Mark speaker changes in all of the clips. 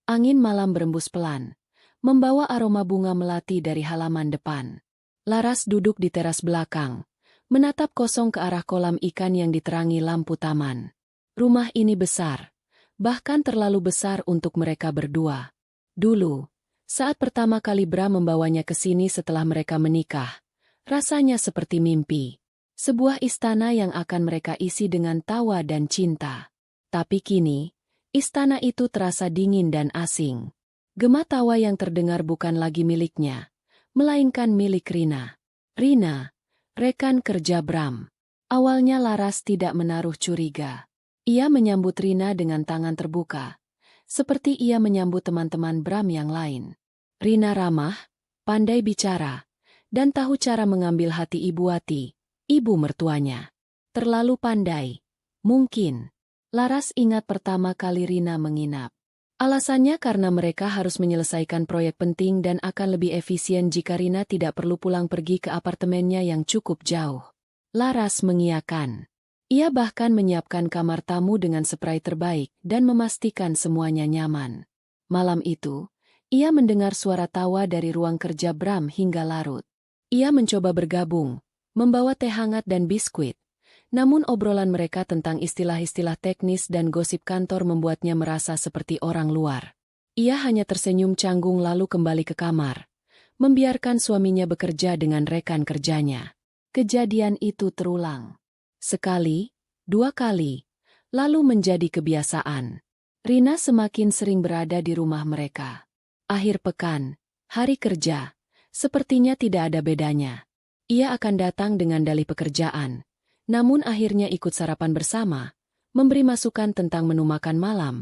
Speaker 1: Angin malam berembus pelan, membawa aroma bunga melati dari halaman depan. Laras duduk di teras belakang, menatap kosong ke arah kolam ikan yang diterangi lampu taman. Rumah ini besar, bahkan terlalu besar untuk mereka berdua. Dulu, saat pertama kali Bram membawanya ke sini setelah mereka menikah, rasanya seperti mimpi. Sebuah istana yang akan mereka isi dengan tawa dan cinta. Tapi kini, istana itu terasa dingin dan asing. Gema tawa yang terdengar bukan lagi miliknya, melainkan milik Rina. Rina, rekan kerja Bram. Awalnya Laras tidak menaruh curiga. Ia menyambut Rina dengan tangan terbuka, seperti ia menyambut teman-teman Bram yang lain. Rina ramah, pandai bicara, dan tahu cara mengambil hati Ibu Wati, ibu mertuanya. Terlalu pandai. Mungkin. Laras ingat pertama kali Rina menginap. Alasannya karena mereka harus menyelesaikan proyek penting dan akan lebih efisien jika Rina tidak perlu pulang pergi ke apartemennya yang cukup jauh. Laras mengiyakan. Ia bahkan menyiapkan kamar tamu dengan spray terbaik dan memastikan semuanya nyaman. Malam itu, ia mendengar suara tawa dari ruang kerja Bram hingga larut. Ia mencoba bergabung, membawa teh hangat dan biskuit. Namun obrolan mereka tentang istilah-istilah teknis dan gosip kantor membuatnya merasa seperti orang luar. Ia hanya tersenyum canggung lalu kembali ke kamar, membiarkan suaminya bekerja dengan rekan kerjanya. Kejadian itu terulang. Sekali, dua kali, lalu menjadi kebiasaan. Rina semakin sering berada di rumah mereka. Akhir pekan, hari kerja, sepertinya tidak ada bedanya. Ia akan datang dengan dalih pekerjaan. Namun akhirnya ikut sarapan bersama, memberi masukan tentang menu makan malam,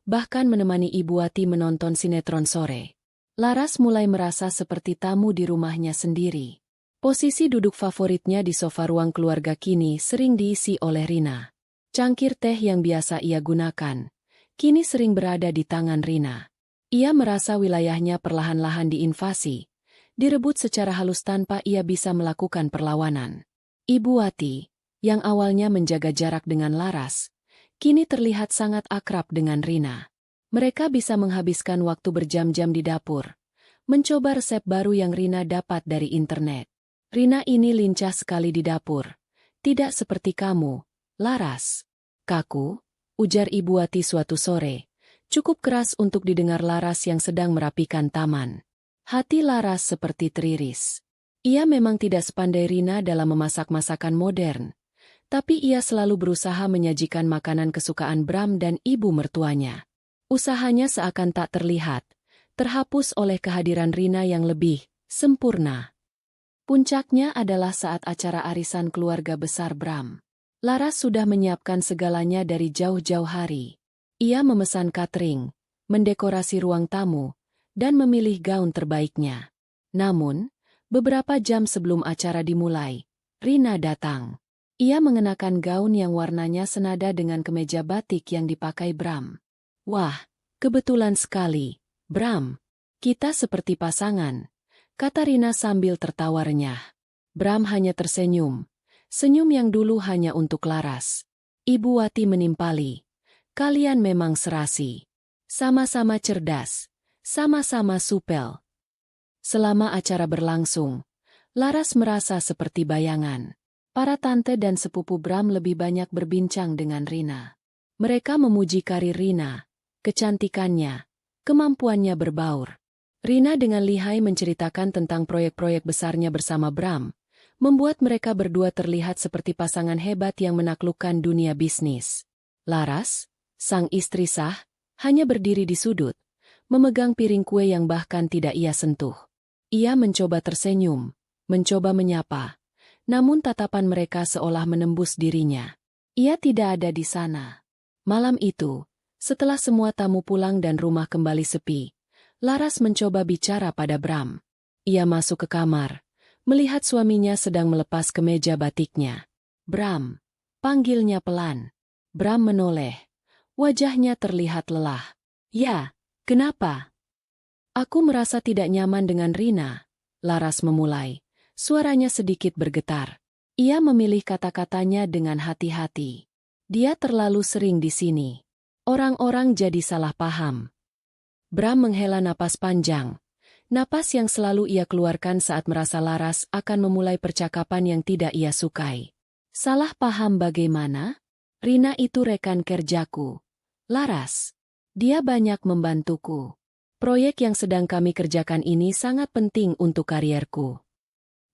Speaker 1: bahkan menemani Ibu Wati menonton sinetron sore. Laras mulai merasa seperti tamu di rumahnya sendiri. Posisi duduk favoritnya di sofa ruang keluarga kini sering diisi oleh Rina. Cangkir teh yang biasa ia gunakan, kini sering berada di tangan Rina. Ia merasa wilayahnya perlahan-lahan diinvasi, direbut secara halus tanpa ia bisa melakukan perlawanan. Ibu Wati, yang awalnya menjaga jarak dengan Laras, kini terlihat sangat akrab dengan Rina. Mereka bisa menghabiskan waktu berjam-jam di dapur, mencoba resep baru yang Rina dapat dari internet. Rina ini lincah sekali di dapur. Tidak seperti kamu, Laras. Kaku, ujar Ibu Wati suatu sore, cukup keras untuk didengar Laras yang sedang merapikan taman. Hati Laras seperti teriris. Ia memang tidak sepandai Rina dalam memasak masakan modern. Tapi ia selalu berusaha menyajikan makanan kesukaan Bram dan ibu mertuanya. Usahanya seakan tak terlihat, terhapus oleh kehadiran Rina yang lebih sempurna. Puncaknya adalah saat acara arisan keluarga besar Bram. Laras sudah menyiapkan segalanya dari jauh-jauh hari. Ia memesan catering, mendekorasi ruang tamu, dan memilih gaun terbaiknya. Namun, beberapa jam sebelum acara dimulai, Rina datang. Ia mengenakan gaun yang warnanya senada dengan kemeja batik yang dipakai Bram. Wah, kebetulan sekali, Bram. Kita seperti pasangan, kata Rina sambil tertawa renyah. Bram hanya tersenyum, senyum yang dulu hanya untuk Laras. Ibu Wati menimpali. Kalian memang serasi. Sama-sama cerdas, sama-sama supel. Selama acara berlangsung, Laras merasa seperti bayangan. Para tante dan sepupu Bram lebih banyak berbincang dengan Rina. Mereka memuji karir Rina, kecantikannya, kemampuannya berbaur. Rina dengan lihai menceritakan tentang proyek-proyek besarnya bersama Bram, membuat mereka berdua terlihat seperti pasangan hebat yang menaklukkan dunia bisnis. Laras, sang istri sah, hanya berdiri di sudut, memegang piring kue yang bahkan tidak ia sentuh. Ia mencoba tersenyum, mencoba menyapa. Namun tatapan mereka seolah menembus dirinya. Ia tidak ada di sana. Malam itu, setelah semua tamu pulang dan rumah kembali sepi, Laras mencoba bicara pada Bram. Ia masuk ke kamar, melihat suaminya sedang melepas kemeja batiknya. Bram, panggilnya pelan. Bram menoleh. Wajahnya terlihat lelah. Ya, kenapa? Aku merasa tidak nyaman dengan Rina, Laras memulai. Suaranya sedikit bergetar. Ia memilih kata-katanya dengan hati-hati. Dia terlalu sering di sini. Orang-orang jadi salah paham. Bram menghela napas panjang. Napas yang selalu ia keluarkan saat merasa Laras akan memulai percakapan yang tidak ia sukai. Salah paham bagaimana? Rina itu rekan kerjaku. Laras. Dia banyak membantuku. Proyek yang sedang kami kerjakan ini sangat penting untuk karierku.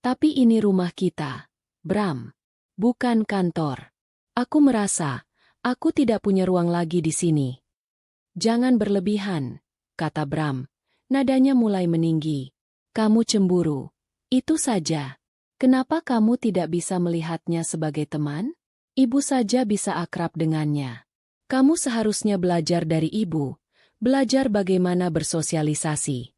Speaker 1: Tapi ini rumah kita, Bram. Bukan kantor. Aku merasa, aku tidak punya ruang lagi di sini. Jangan berlebihan, kata Bram. Nadanya mulai meninggi. Kamu cemburu. Itu saja. Kenapa kamu tidak bisa melihatnya sebagai teman? Ibu saja bisa akrab dengannya. Kamu seharusnya belajar dari ibu. Belajar bagaimana bersosialisasi.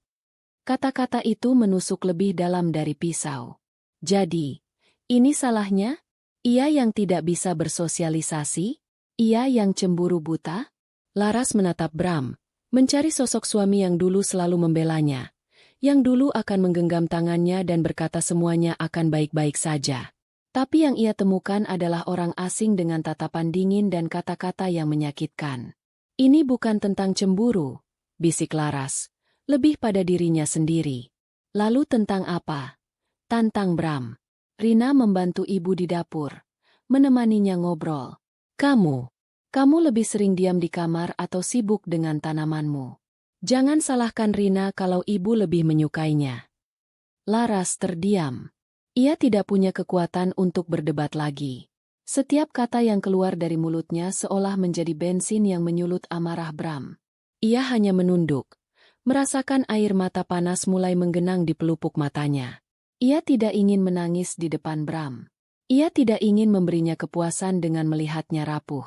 Speaker 1: Kata-kata itu menusuk lebih dalam dari pisau. Jadi, ini salahnya? Ia yang tidak bisa bersosialisasi? Ia yang cemburu buta? Laras menatap Bram, mencari sosok suami yang dulu selalu membelanya, yang dulu akan menggenggam tangannya dan berkata semuanya akan baik-baik saja. Tapi yang ia temukan adalah orang asing dengan tatapan dingin dan kata-kata yang menyakitkan. Ini bukan tentang cemburu, bisik Laras, lebih pada dirinya sendiri. Lalu tentang apa? Tantang Bram. Rina membantu ibu di dapur, menemaninya ngobrol. Kamu lebih sering diam di kamar atau sibuk dengan tanamanmu. Jangan salahkan Rina kalau ibu lebih menyukainya. Laras terdiam. Ia tidak punya kekuatan untuk berdebat lagi. Setiap kata yang keluar dari mulutnya seolah menjadi bensin yang menyulut amarah Bram. Ia hanya menunduk, merasakan air mata panas mulai menggenang di pelupuk matanya. Ia tidak ingin menangis di depan Bram. Ia tidak ingin memberinya kepuasan dengan melihatnya rapuh.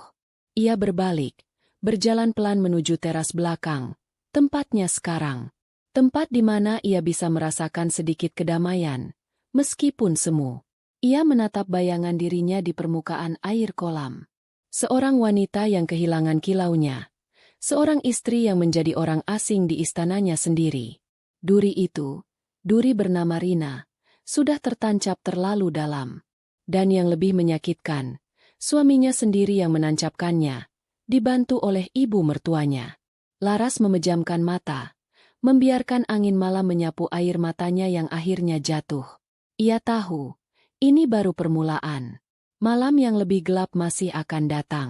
Speaker 1: Ia berbalik, berjalan pelan menuju teras belakang, tempatnya sekarang. Tempat di mana ia bisa merasakan sedikit kedamaian, meskipun semu. Ia menatap bayangan dirinya di permukaan air kolam. Seorang wanita yang kehilangan kilaunya. Seorang istri yang menjadi orang asing di istananya sendiri. Duri itu, duri bernama Rina, sudah tertancap terlalu dalam. Dan yang lebih menyakitkan, suaminya sendiri yang menancapkannya, dibantu oleh ibu mertuanya. Laras memejamkan mata, membiarkan angin malam menyapu air matanya yang akhirnya jatuh. Ia tahu, ini baru permulaan. Malam yang lebih gelap masih akan datang.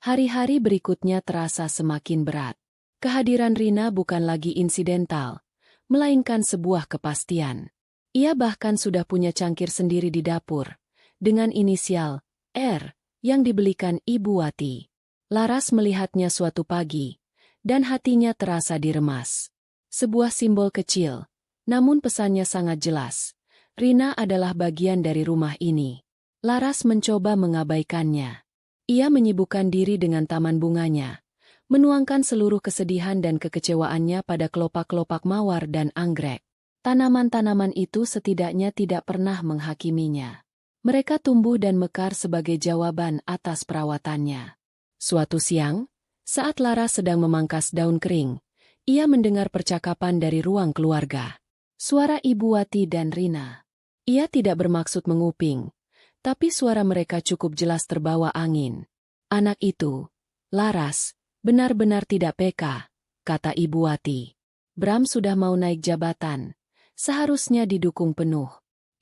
Speaker 1: Hari-hari berikutnya terasa semakin berat. Kehadiran Rina bukan lagi insidental, melainkan sebuah kepastian. Ia bahkan sudah punya cangkir sendiri di dapur, dengan inisial R, yang dibelikan Ibu Wati. Laras melihatnya suatu pagi, dan hatinya terasa diremas. Sebuah simbol kecil, namun pesannya sangat jelas. Rina adalah bagian dari rumah ini. Laras mencoba mengabaikannya. Ia menyibukkan diri dengan taman bunganya, menuangkan seluruh kesedihan dan kekecewaannya pada kelopak-kelopak mawar dan anggrek. Tanaman-tanaman itu setidaknya tidak pernah menghakiminya. Mereka tumbuh dan mekar sebagai jawaban atas perawatannya. Suatu siang, saat Laras sedang memangkas daun kering, ia mendengar percakapan dari ruang keluarga. Suara Ibu Wati dan Rina. Ia tidak bermaksud menguping, tapi suara mereka cukup jelas terbawa angin. Anak itu, Laras, benar-benar tidak peka, kata Ibu Wati. Bram sudah mau naik jabatan. Seharusnya didukung penuh.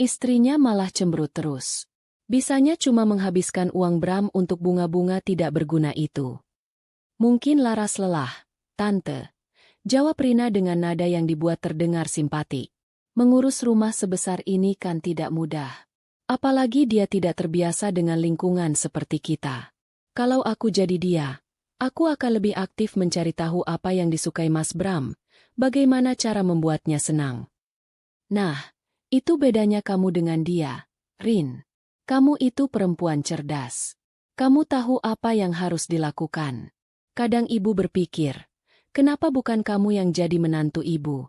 Speaker 1: Istrinya malah cemberut terus. Bisanya cuma menghabiskan uang Bram untuk bunga-bunga tidak berguna itu. Mungkin Laras lelah, Tante. Jawab Rina dengan nada yang dibuat terdengar simpati. Mengurus rumah sebesar ini kan tidak mudah. Apalagi dia tidak terbiasa dengan lingkungan seperti kita. Kalau aku jadi dia, aku akan lebih aktif mencari tahu apa yang disukai Mas Bram, bagaimana cara membuatnya senang. Nah, itu bedanya kamu dengan dia, Rin. Kamu itu perempuan cerdas. Kamu tahu apa yang harus dilakukan. Kadang ibu berpikir, kenapa bukan kamu yang jadi menantu ibu?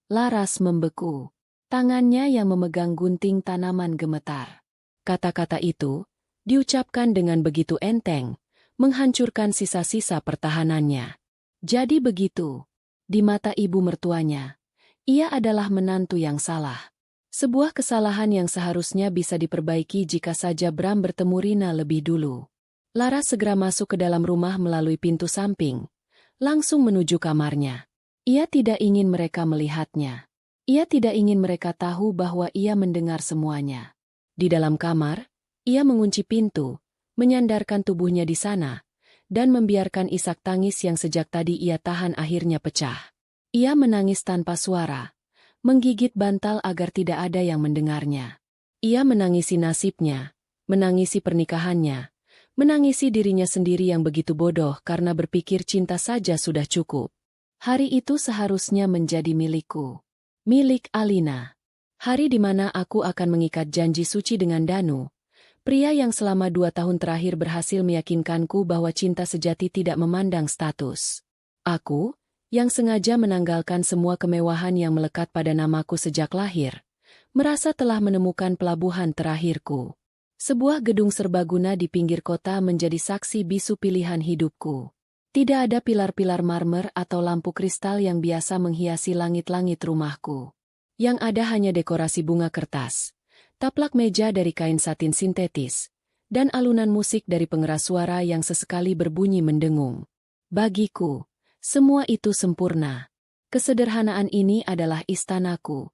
Speaker 1: Laras membeku. Tangannya yang memegang gunting tanaman gemetar. Kata-kata itu, diucapkan dengan begitu enteng, menghancurkan sisa-sisa pertahanannya. Jadi begitu, di mata ibu mertuanya, ia adalah menantu yang salah. Sebuah kesalahan yang seharusnya bisa diperbaiki jika saja Bram bertemu Rina lebih dulu. Laras segera masuk ke dalam rumah melalui pintu samping, langsung menuju kamarnya. Ia tidak ingin mereka melihatnya. Ia tidak ingin mereka tahu bahwa ia mendengar semuanya. Di dalam kamar, ia mengunci pintu, menyandarkan tubuhnya di sana, dan membiarkan isak tangis yang sejak tadi ia tahan akhirnya pecah. Ia menangis tanpa suara, menggigit bantal agar tidak ada yang mendengarnya. Ia menangisi nasibnya, menangisi pernikahannya, menangisi dirinya sendiri yang begitu bodoh karena berpikir cinta saja sudah cukup. Hari itu seharusnya menjadi milikku. Milik Alina. Hari di mana aku akan mengikat janji suci dengan Danu, pria yang selama 2 tahun terakhir berhasil meyakinkanku bahwa cinta sejati tidak memandang status. Aku, yang sengaja menanggalkan semua kemewahan yang melekat pada namaku sejak lahir, merasa telah menemukan pelabuhan terakhirku. Sebuah gedung serbaguna di pinggir kota menjadi saksi bisu pilihan hidupku. Tidak ada pilar-pilar marmer atau lampu kristal yang biasa menghiasi langit-langit rumahku. Yang ada hanya dekorasi bunga kertas, taplak meja dari kain satin sintetis, dan alunan musik dari pengeras suara yang sesekali berbunyi mendengung. Bagiku, semua itu sempurna. Kesederhanaan ini adalah istanaku,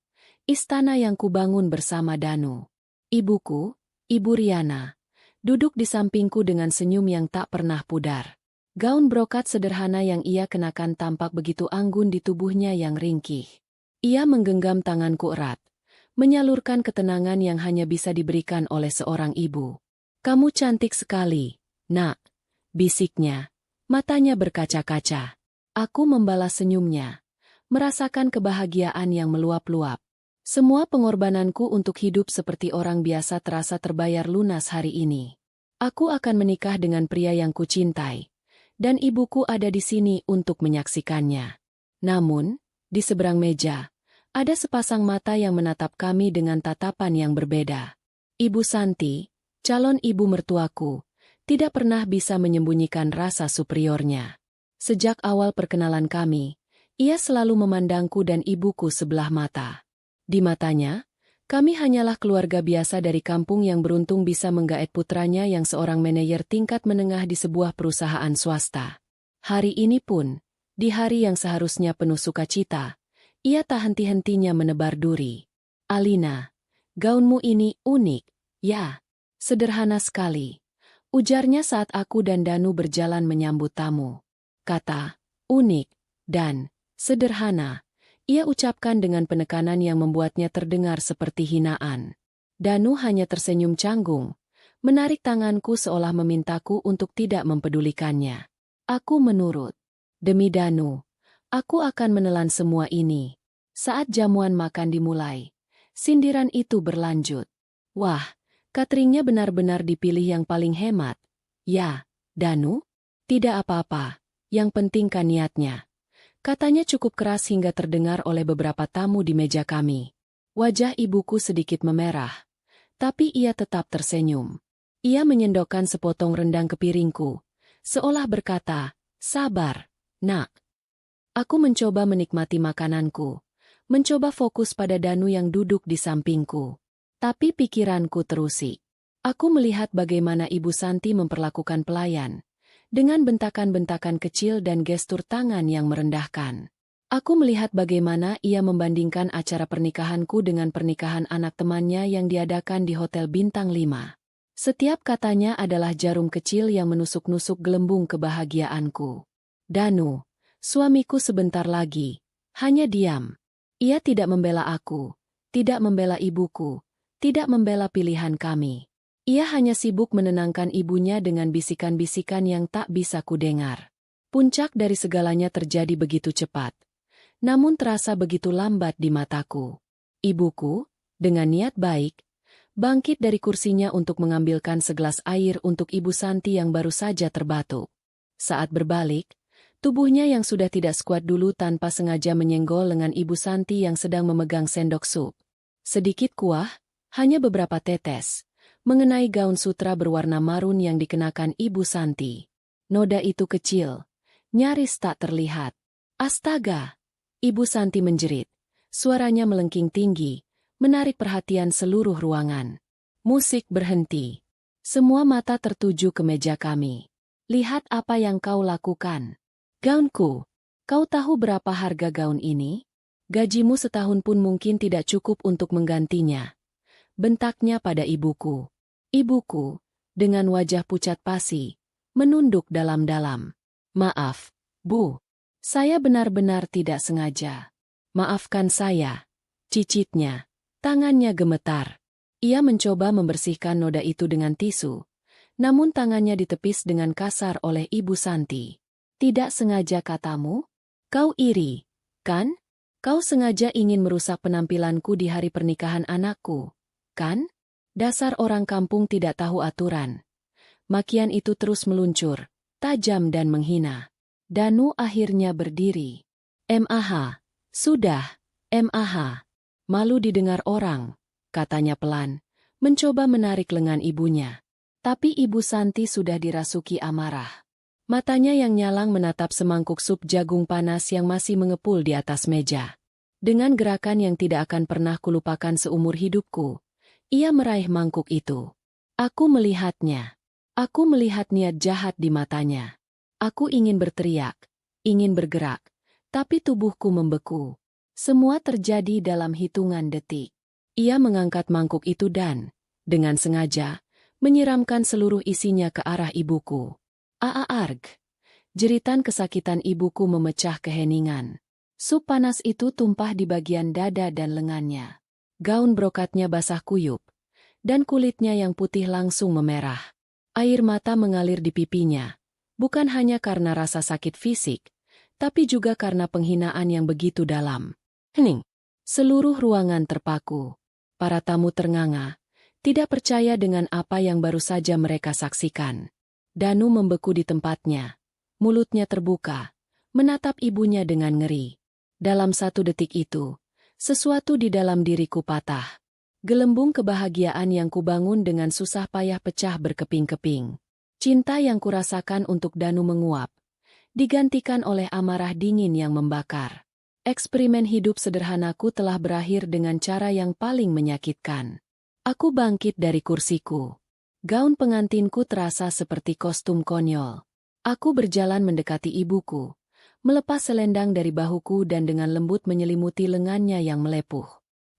Speaker 1: istana yang kubangun bersama Danu. Ibuku, Ibu Riana, duduk di sampingku dengan senyum yang tak pernah pudar. Gaun brokat sederhana yang ia kenakan tampak begitu anggun di tubuhnya yang ringkih. Ia menggenggam tanganku erat, menyalurkan ketenangan yang hanya bisa diberikan oleh seorang ibu. "Kamu cantik sekali, Nak," bisiknya. Matanya berkaca-kaca. Aku membalas senyumnya, merasakan kebahagiaan yang meluap-luap. Semua pengorbananku untuk hidup seperti orang biasa terasa terbayar lunas hari ini. Aku akan menikah dengan pria yang kucintai. Dan ibuku ada di sini untuk menyaksikannya. Namun, di seberang meja, ada sepasang mata yang menatap kami dengan tatapan yang berbeda. Ibu Santi, calon ibu mertuaku, tidak pernah bisa menyembunyikan rasa superiornya. Sejak awal perkenalan kami, ia selalu memandangku dan ibuku sebelah mata. Di matanya, kami hanyalah keluarga biasa dari kampung yang beruntung bisa menggaet putranya yang seorang manajer tingkat menengah di sebuah perusahaan swasta. Hari ini pun, di hari yang seharusnya penuh sukacita, ia tak henti-hentinya menebar duri. "Alina, gaunmu ini unik, ya, sederhana sekali," ujarnya saat aku dan Danu berjalan menyambut tamu. Kata, unik, dan sederhana, ia ucapkan dengan penekanan yang membuatnya terdengar seperti hinaan. Danu hanya tersenyum canggung, menarik tanganku seolah memintaku untuk tidak mempedulikannya. Aku menurut. Demi Danu, aku akan menelan semua ini. Saat jamuan makan dimulai, sindiran itu berlanjut. "Wah, cateringnya benar-benar dipilih yang paling hemat." "Ya, Danu? Tidak apa-apa, yang penting kan niatnya." Katanya cukup keras hingga terdengar oleh beberapa tamu di meja kami. Wajah ibuku sedikit memerah, tapi ia tetap tersenyum. Ia menyendokkan sepotong rendang ke piringku, seolah berkata, "Sabar, Nak." Aku mencoba menikmati makananku, mencoba fokus pada Danu yang duduk di sampingku. Tapi pikiranku terusik. Aku melihat bagaimana Ibu Santi memperlakukan pelayan, dengan bentakan-bentakan kecil dan gestur tangan yang merendahkan. Aku melihat bagaimana ia membandingkan acara pernikahanku dengan pernikahan anak temannya yang diadakan di Hotel Bintang 5. Setiap katanya adalah jarum kecil yang menusuk-nusuk gelembung kebahagiaanku. Danu, suamiku sebentar lagi, hanya diam. Ia tidak membela aku, tidak membela ibuku, tidak membela pilihan kami. Ia hanya sibuk menenangkan ibunya dengan bisikan-bisikan yang tak bisa kudengar. Puncak dari segalanya terjadi begitu cepat, namun terasa begitu lambat di mataku. Ibuku, dengan niat baik, bangkit dari kursinya untuk mengambilkan segelas air untuk Ibu Santi yang baru saja terbatuk. Saat berbalik, tubuhnya yang sudah tidak sekuat dulu tanpa sengaja menyenggol lengan Ibu Santi yang sedang memegang sendok sup. Sedikit kuah, hanya beberapa tetes, mengenai gaun sutra berwarna marun yang dikenakan Ibu Santi. Noda itu kecil, nyaris tak terlihat. "Astaga!" Ibu Santi menjerit. Suaranya melengking tinggi, menarik perhatian seluruh ruangan. Musik berhenti. Semua mata tertuju ke meja kami. "Lihat apa yang kau lakukan." "Gaunku." Kau tahu berapa harga gaun ini? Gajimu setahun pun mungkin tidak cukup untuk menggantinya. Bentaknya pada ibuku. Ibuku, dengan wajah pucat pasi, menunduk dalam-dalam. Maaf, Bu. Saya benar-benar tidak sengaja. Maafkan saya. Cicitnya. Tangannya gemetar. Ia mencoba membersihkan noda itu dengan tisu. Namun tangannya ditepis dengan kasar oleh Ibu Santi. Tidak sengaja katamu? Kau iri, kan? Kau sengaja ingin merusak penampilanku di hari pernikahan anakku, kan? Dasar orang kampung tidak tahu aturan. Makian itu terus meluncur, tajam dan menghina. Danu akhirnya berdiri. "Mah, sudah, Mah. Malu didengar orang," katanya pelan, mencoba menarik lengan ibunya. Tapi Ibu Santi sudah dirasuki amarah. Matanya yang nyalang menatap semangkuk sup jagung panas yang masih mengepul di atas meja. Dengan gerakan yang tidak akan pernah kulupakan seumur hidupku, ia meraih mangkuk itu. Aku melihatnya. Aku melihat niat jahat di matanya. Aku ingin berteriak, ingin bergerak, tapi tubuhku membeku. Semua terjadi dalam hitungan detik. Ia mengangkat mangkuk itu dan, dengan sengaja, menyiramkan seluruh isinya ke arah ibuku. Arg! Jeritan kesakitan ibuku memecah keheningan. Sup panas itu tumpah di bagian dada dan lengannya. Gaun brokatnya basah kuyup, dan kulitnya yang putih langsung memerah. Air mata mengalir di pipinya, bukan hanya karena rasa sakit fisik, tapi juga karena penghinaan yang begitu dalam. Hening! Seluruh ruangan terpaku. Para tamu ternganga, tidak percaya dengan apa yang baru saja mereka saksikan. Danu membeku di tempatnya. Mulutnya terbuka, menatap ibunya dengan ngeri. Dalam satu detik itu, sesuatu di dalam diriku patah. Gelembung kebahagiaan yang kubangun dengan susah payah pecah berkeping-keping. Cinta yang kurasakan untuk Danu menguap, digantikan oleh amarah dingin yang membakar. Eksperimen hidup sederhanaku telah berakhir dengan cara yang paling menyakitkan. Aku bangkit dari kursiku. Gaun pengantinku terasa seperti kostum konyol. Aku berjalan mendekati ibuku, melepas selendang dari bahuku dan dengan lembut menyelimuti lengannya yang melepuh.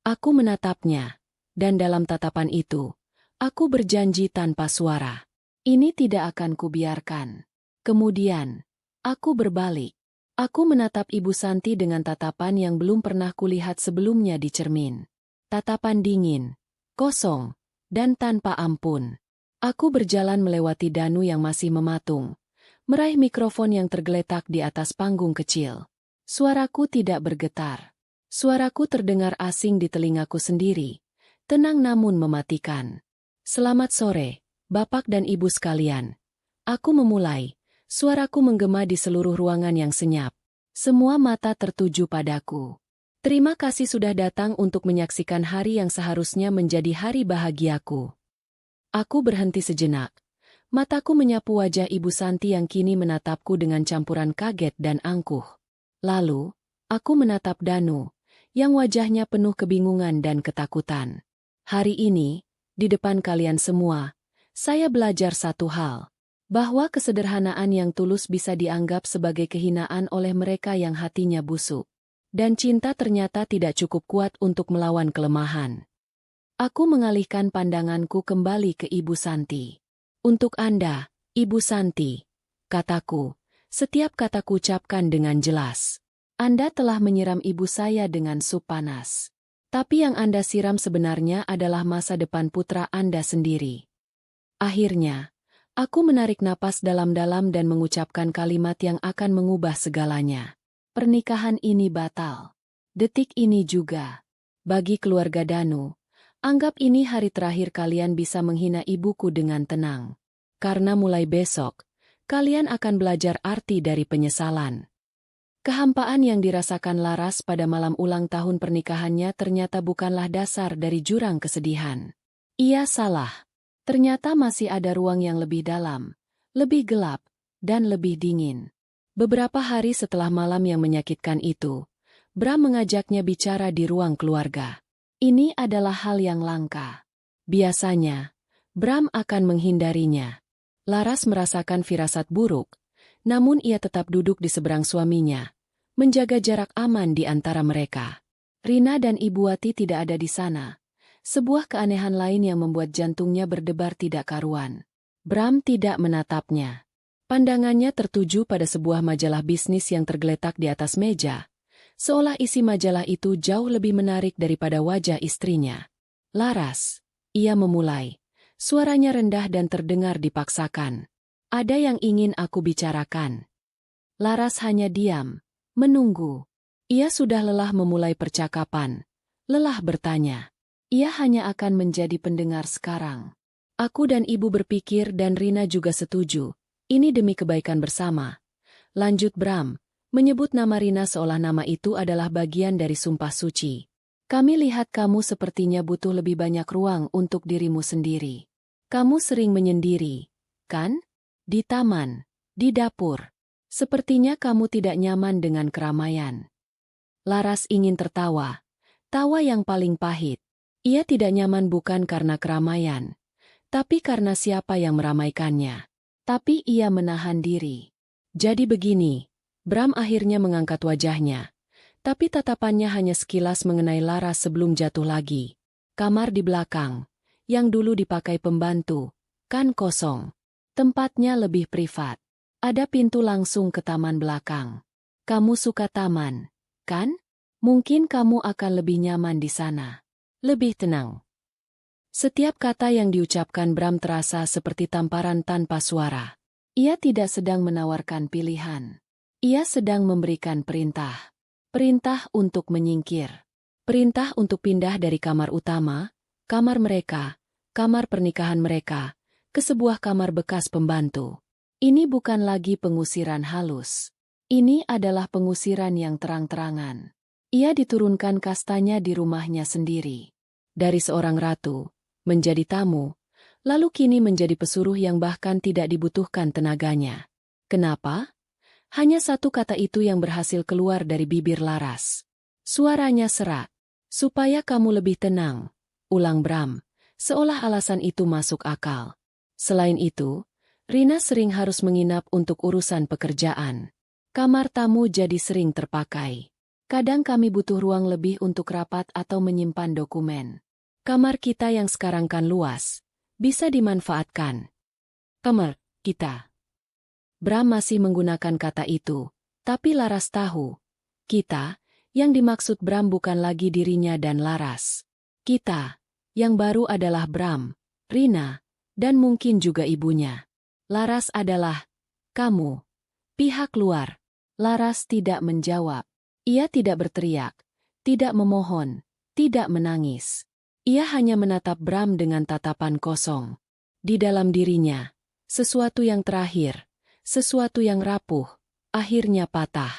Speaker 1: Aku menatapnya, dan dalam tatapan itu, aku berjanji tanpa suara. Ini tidak akan kubiarkan. Kemudian, aku berbalik. Aku menatap Ibu Santi dengan tatapan yang belum pernah kulihat sebelumnya di cermin. Tatapan dingin, kosong, dan tanpa ampun. Aku berjalan melewati Danu yang masih mematung, meraih mikrofon yang tergeletak di atas panggung kecil. Suaraku tidak bergetar. Suaraku terdengar asing di telingaku sendiri, tenang namun mematikan. "Selamat sore, Bapak dan Ibu sekalian." Aku memulai, suaraku menggema di seluruh ruangan yang senyap. Semua mata tertuju padaku. Terima kasih sudah datang untuk menyaksikan hari yang seharusnya menjadi hari bahagiaku. Aku berhenti sejenak. Mataku menyapu wajah Ibu Santi yang kini menatapku dengan campuran kaget dan angkuh. Lalu, aku menatap Danu, yang wajahnya penuh kebingungan dan ketakutan. Hari ini, di depan kalian semua, saya belajar satu hal. Bahwa kesederhanaan yang tulus bisa dianggap sebagai kehinaan oleh mereka yang hatinya busuk. Dan cinta ternyata tidak cukup kuat untuk melawan kelemahan. Aku mengalihkan pandanganku kembali ke Ibu Santi. "Untuk Anda, Ibu Santi," kataku, setiap kataku ucapkan dengan jelas. "Anda telah menyiram ibu saya dengan sup panas. Tapi yang Anda siram sebenarnya adalah masa depan putra Anda sendiri." Akhirnya, aku menarik napas dalam-dalam dan mengucapkan kalimat yang akan mengubah segalanya. Pernikahan ini batal. Detik ini juga. Bagi keluarga Danu, anggap ini hari terakhir kalian bisa menghina ibuku dengan tenang. Karena mulai besok, kalian akan belajar arti dari penyesalan. Kehampaan yang dirasakan Laras pada malam ulang tahun pernikahannya ternyata bukanlah dasar dari jurang kesedihan. Ia salah. Ternyata masih ada ruang yang lebih dalam, lebih gelap, dan lebih dingin. Beberapa hari setelah malam yang menyakitkan itu, Bram mengajaknya bicara di ruang keluarga. Ini adalah hal yang langka. Biasanya, Bram akan menghindarinya. Laras merasakan firasat buruk, namun ia tetap duduk di seberang suaminya, menjaga jarak aman di antara mereka. Rina dan Ibu Wati tidak ada di sana. Sebuah keanehan lain yang membuat jantungnya berdebar tidak karuan. Bram tidak menatapnya. Pandangannya tertuju pada sebuah majalah bisnis yang tergeletak di atas meja. Seolah isi majalah itu jauh lebih menarik daripada wajah istrinya. Laras, ia memulai. Suaranya rendah dan terdengar dipaksakan. Ada yang ingin aku bicarakan. Laras hanya diam, menunggu. Ia sudah lelah memulai percakapan. Lelah bertanya. Ia hanya akan menjadi pendengar sekarang. Aku dan ibu berpikir dan Rina juga setuju. Ini demi kebaikan bersama. Lanjut Bram. Menyebut nama Rina seolah nama itu adalah bagian dari sumpah suci. Kami lihat kamu sepertinya butuh lebih banyak ruang untuk dirimu sendiri. Kamu sering menyendiri, kan? Di taman, di dapur. Sepertinya kamu tidak nyaman dengan keramaian. Laras ingin tertawa. Tawa yang paling pahit. Ia tidak nyaman bukan karena keramaian, tapi karena siapa yang meramaikannya. Tapi ia menahan diri. Jadi begini. Bram akhirnya mengangkat wajahnya, tapi tatapannya hanya sekilas mengenai Laras sebelum jatuh lagi. Kamar di belakang, yang dulu dipakai pembantu, kan kosong. Tempatnya lebih privat. Ada pintu langsung ke taman belakang. Kamu suka taman, kan? Mungkin kamu akan lebih nyaman di sana. Lebih tenang. Setiap kata yang diucapkan Bram terasa seperti tamparan tanpa suara. Ia tidak sedang menawarkan pilihan. Ia sedang memberikan perintah. Perintah untuk menyingkir. Perintah untuk pindah dari kamar utama, kamar mereka, kamar pernikahan mereka, ke sebuah kamar bekas pembantu. Ini bukan lagi pengusiran halus. Ini adalah pengusiran yang terang-terangan. Ia diturunkan kastanya di rumahnya sendiri. Dari seorang ratu, menjadi tamu, lalu kini menjadi pesuruh yang bahkan tidak dibutuhkan tenaganya. Kenapa? Hanya satu kata itu yang berhasil keluar dari bibir Laras. Suaranya serak. Supaya kamu lebih tenang, ulang Bram, seolah alasan itu masuk akal. Selain itu, Rina sering harus menginap untuk urusan pekerjaan. Kamar tamu jadi sering terpakai. Kadang kami butuh ruang lebih untuk rapat atau menyimpan dokumen. Kamar kita yang sekarang kan luas, bisa dimanfaatkan. Kamar kita. Bram masih menggunakan kata itu, tapi Laras tahu. Kita, yang dimaksud Bram bukan lagi dirinya dan Laras. Kita, yang baru adalah Bram, Rina, dan mungkin juga ibunya. Laras adalah kamu. Pihak luar. Laras tidak menjawab. Ia tidak berteriak, tidak memohon, tidak menangis. Ia hanya menatap Bram dengan tatapan kosong. Di dalam dirinya, sesuatu yang terakhir. Sesuatu yang rapuh, akhirnya patah.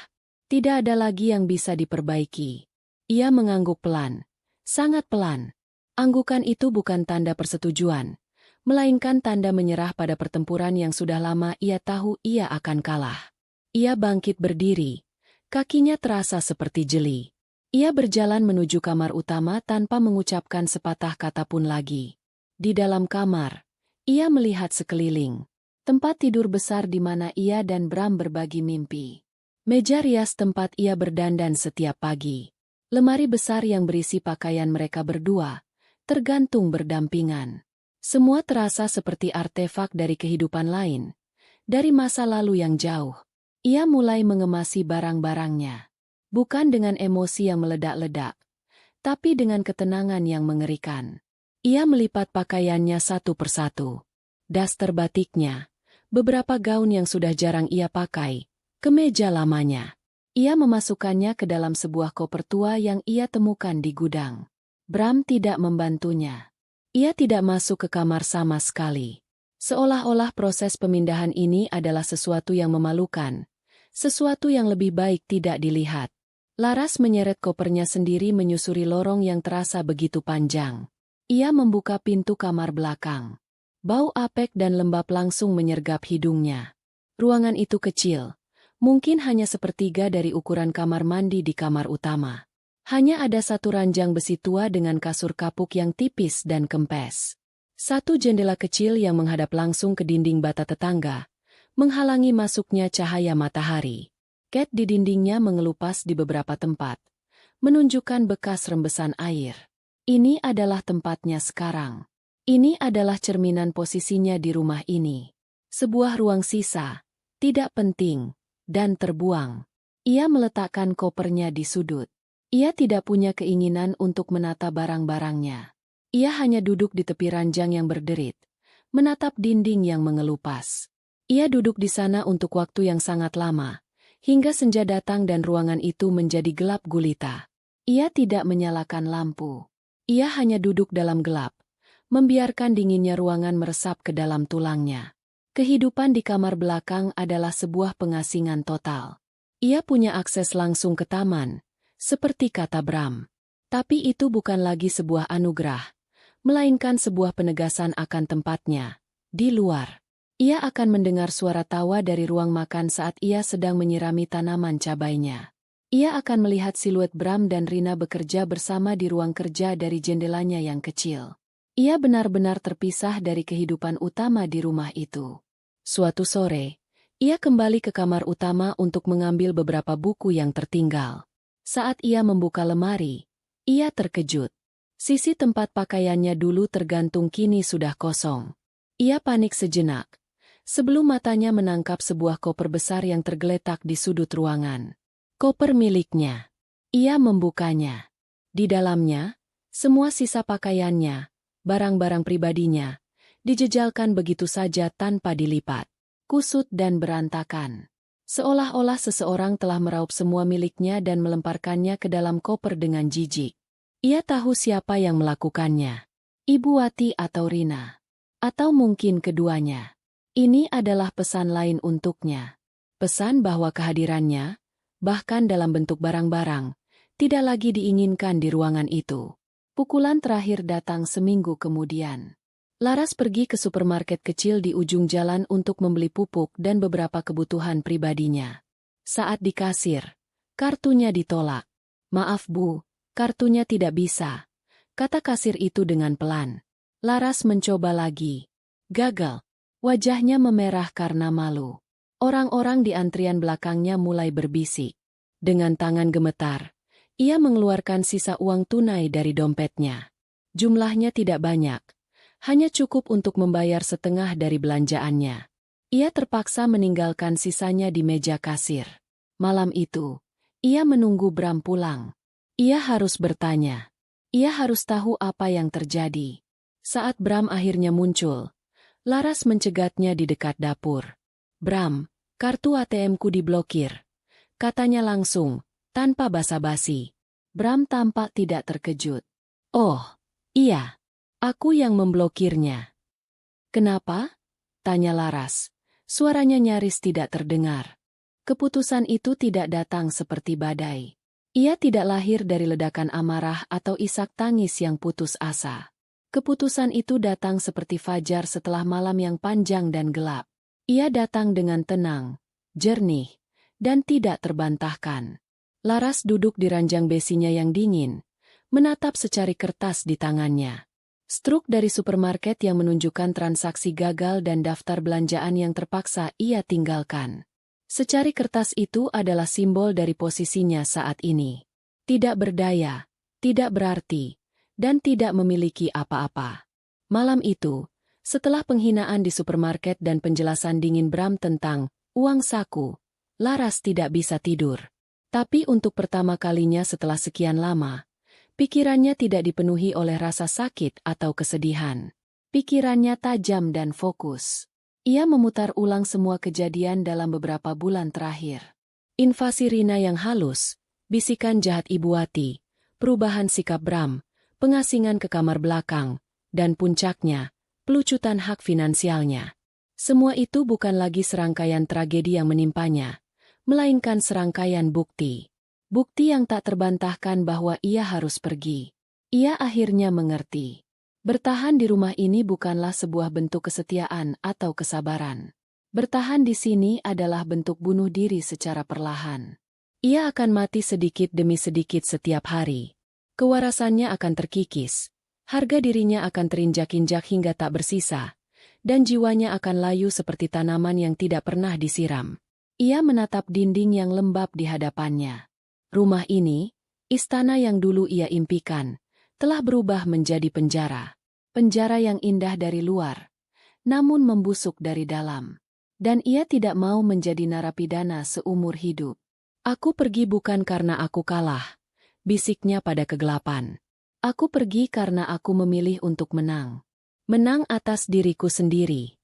Speaker 1: Tidak ada lagi yang bisa diperbaiki. Ia mengangguk pelan, sangat pelan. Anggukan itu bukan tanda persetujuan, melainkan tanda menyerah pada pertempuran yang sudah lama ia tahu ia akan kalah. Ia bangkit berdiri, kakinya terasa seperti jeli. Ia berjalan menuju kamar utama tanpa mengucapkan sepatah kata pun lagi. Di dalam kamar, ia melihat sekeliling. Tempat tidur besar di mana ia dan Bram berbagi mimpi. Meja rias tempat ia berdandan setiap pagi. Lemari besar yang berisi pakaian mereka berdua, tergantung berdampingan. Semua terasa seperti artefak dari kehidupan lain, dari masa lalu yang jauh. Ia mulai mengemasi barang-barangnya. Bukan dengan emosi yang meledak-ledak, tapi dengan ketenangan yang mengerikan. Ia melipat pakaiannya satu persatu. Daster batiknya, beberapa gaun yang sudah jarang ia pakai, kemeja lamanya. Ia memasukkannya ke dalam sebuah koper tua yang ia temukan di gudang. Bram tidak membantunya. Ia tidak masuk ke kamar sama sekali. Seolah-olah proses pemindahan ini adalah sesuatu yang memalukan, sesuatu yang lebih baik tidak dilihat. Laras menyeret kopernya sendiri menyusuri lorong yang terasa begitu panjang. Ia membuka pintu kamar belakang. Bau apek dan lembab langsung menyergap hidungnya. Ruangan itu kecil, mungkin hanya sepertiga dari ukuran kamar mandi di kamar utama. Hanya ada satu ranjang besi tua dengan kasur kapuk yang tipis dan kempes. Satu jendela kecil yang menghadap langsung ke dinding bata tetangga, menghalangi masuknya cahaya matahari. Cat di dindingnya mengelupas di beberapa tempat, menunjukkan bekas rembesan air. Ini adalah tempatnya sekarang. Ini adalah cerminan posisinya di rumah ini. Sebuah ruang sisa, tidak penting, dan terbuang. Ia meletakkan kopernya di sudut. Ia tidak punya keinginan untuk menata barang-barangnya. Ia hanya duduk di tepi ranjang yang berderit, menatap dinding yang mengelupas. Ia duduk di sana untuk waktu yang sangat lama, hingga senja datang dan ruangan itu menjadi gelap gulita. Ia tidak menyalakan lampu. Ia hanya duduk dalam gelap, membiarkan dinginnya ruangan meresap ke dalam tulangnya. Kehidupan di kamar belakang adalah sebuah pengasingan total. Ia punya akses langsung ke taman, seperti kata Bram. Tapi itu bukan lagi sebuah anugerah, melainkan sebuah penegasan akan tempatnya. Di luar, ia akan mendengar suara tawa dari ruang makan saat ia sedang menyirami tanaman cabainya. Ia akan melihat siluet Bram dan Rina bekerja bersama di ruang kerja dari jendelanya yang kecil. Ia benar-benar terpisah dari kehidupan utama di rumah itu. Suatu sore, ia kembali ke kamar utama untuk mengambil beberapa buku yang tertinggal. Saat ia membuka lemari, ia terkejut. Sisi tempat pakaiannya dulu tergantung kini sudah kosong. Ia panik sejenak, sebelum matanya menangkap sebuah koper besar yang tergeletak di sudut ruangan. Koper miliknya. Ia membukanya. Di dalamnya, semua sisa pakaiannya, barang-barang pribadinya, dijejalkan begitu saja tanpa dilipat, kusut dan berantakan. Seolah-olah seseorang telah meraup semua miliknya dan melemparkannya ke dalam koper dengan jijik. Ia tahu siapa yang melakukannya. Ibu Wati atau Rina. Atau mungkin keduanya. Ini adalah pesan lain untuknya. Pesan bahwa kehadirannya, bahkan dalam bentuk barang-barang, tidak lagi diinginkan di ruangan itu. Pukulan terakhir datang seminggu kemudian. Laras pergi ke supermarket kecil di ujung jalan untuk membeli pupuk dan beberapa kebutuhan pribadinya. Saat di kasir, kartunya ditolak. "Maaf Bu, kartunya tidak bisa," kata kasir itu dengan pelan. Laras mencoba lagi. Gagal. Wajahnya memerah karena malu. Orang-orang di antrian belakangnya mulai berbisik. Dengan tangan gemetar, ia mengeluarkan sisa uang tunai dari dompetnya. Jumlahnya tidak banyak, hanya cukup untuk membayar setengah dari belanjaannya. Ia terpaksa meninggalkan sisanya di meja kasir. Malam itu, ia menunggu Bram pulang. Ia harus bertanya. Ia harus tahu apa yang terjadi. Saat Bram akhirnya muncul, Laras mencegatnya di dekat dapur. "Bram, kartu ATM-ku diblokir," katanya langsung, tanpa basa-basi. Bram tampak tidak terkejut. "Oh, iya. Aku yang memblokirnya." "Kenapa?" tanya Laras. Suaranya nyaris tidak terdengar. Keputusan itu tidak datang seperti badai. Ia tidak lahir dari ledakan amarah atau isak tangis yang putus asa. Keputusan itu datang seperti fajar setelah malam yang panjang dan gelap. Ia datang dengan tenang, jernih, dan tidak terbantahkan. Laras duduk di ranjang besinya yang dingin, menatap secari kertas di tangannya. Struk dari supermarket yang menunjukkan transaksi gagal dan daftar belanjaan yang terpaksa ia tinggalkan. Secari kertas itu adalah simbol dari posisinya saat ini. Tidak berdaya, tidak berarti, dan tidak memiliki apa-apa. Malam itu, setelah penghinaan di supermarket dan penjelasan dingin Bram tentang uang saku, Laras tidak bisa tidur. Tapi untuk pertama kalinya setelah sekian lama, pikirannya tidak dipenuhi oleh rasa sakit atau kesedihan. Pikirannya tajam dan fokus. Ia memutar ulang semua kejadian dalam beberapa bulan terakhir. Invasi Rina yang halus, bisikan jahat Ibu Wati, perubahan sikap Bram, pengasingan ke kamar belakang, dan puncaknya, pelucutan hak finansialnya. Semua itu bukan lagi serangkaian tragedi yang menimpanya, melainkan serangkaian bukti. Bukti yang tak terbantahkan bahwa ia harus pergi. Ia akhirnya mengerti. Bertahan di rumah ini bukanlah sebuah bentuk kesetiaan atau kesabaran. Bertahan di sini adalah bentuk bunuh diri secara perlahan. Ia akan mati sedikit demi sedikit setiap hari. Kewarasannya akan terkikis, harga dirinya akan terinjak-injak hingga tak bersisa, dan jiwanya akan layu seperti tanaman yang tidak pernah disiram. Ia menatap dinding yang lembab di hadapannya. Rumah ini, istana yang dulu ia impikan, telah berubah menjadi penjara. Penjara yang indah dari luar, namun membusuk dari dalam. Dan ia tidak mau menjadi narapidana seumur hidup. Aku pergi bukan karena aku kalah, bisiknya pada kegelapan. Aku pergi karena aku memilih untuk menang. Menang atas diriku sendiri.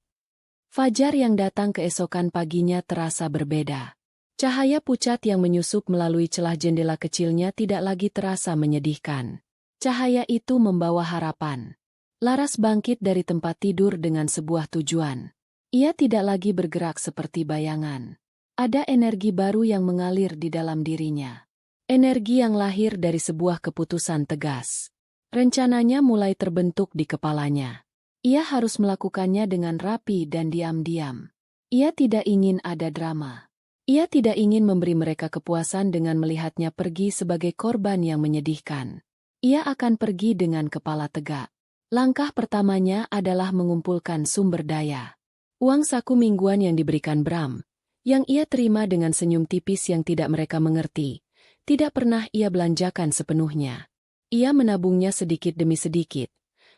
Speaker 1: Fajar yang datang keesokan paginya terasa berbeda. Cahaya pucat yang menyusup melalui celah jendela kecilnya tidak lagi terasa menyedihkan. Cahaya itu membawa harapan. Laras bangkit dari tempat tidur dengan sebuah tujuan. Ia tidak lagi bergerak seperti bayangan. Ada energi baru yang mengalir di dalam dirinya. Energi yang lahir dari sebuah keputusan tegas. Rencananya mulai terbentuk di kepalanya. Ia harus melakukannya dengan rapi dan diam-diam. Ia tidak ingin ada drama. Ia tidak ingin memberi mereka kepuasan dengan melihatnya pergi sebagai korban yang menyedihkan. Ia akan pergi dengan kepala tegak. Langkah pertamanya adalah mengumpulkan sumber daya. Uang saku mingguan yang diberikan Bram, yang ia terima dengan senyum tipis yang tidak mereka mengerti, tidak pernah ia belanjakan sepenuhnya. Ia menabungnya sedikit demi sedikit,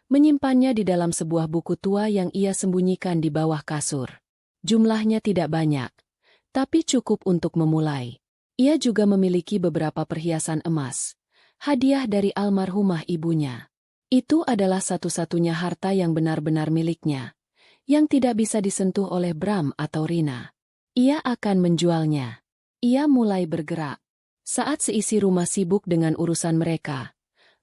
Speaker 1: menyimpannya di dalam sebuah buku tua yang ia sembunyikan di bawah kasur. Jumlahnya tidak banyak, tapi cukup untuk memulai. Ia juga memiliki beberapa perhiasan emas, hadiah dari almarhumah ibunya. Itu adalah satu-satunya harta yang benar-benar miliknya, yang tidak bisa disentuh oleh Bram atau Rina. Ia akan menjualnya. Ia mulai bergerak. Saat seisi rumah sibuk dengan urusan mereka,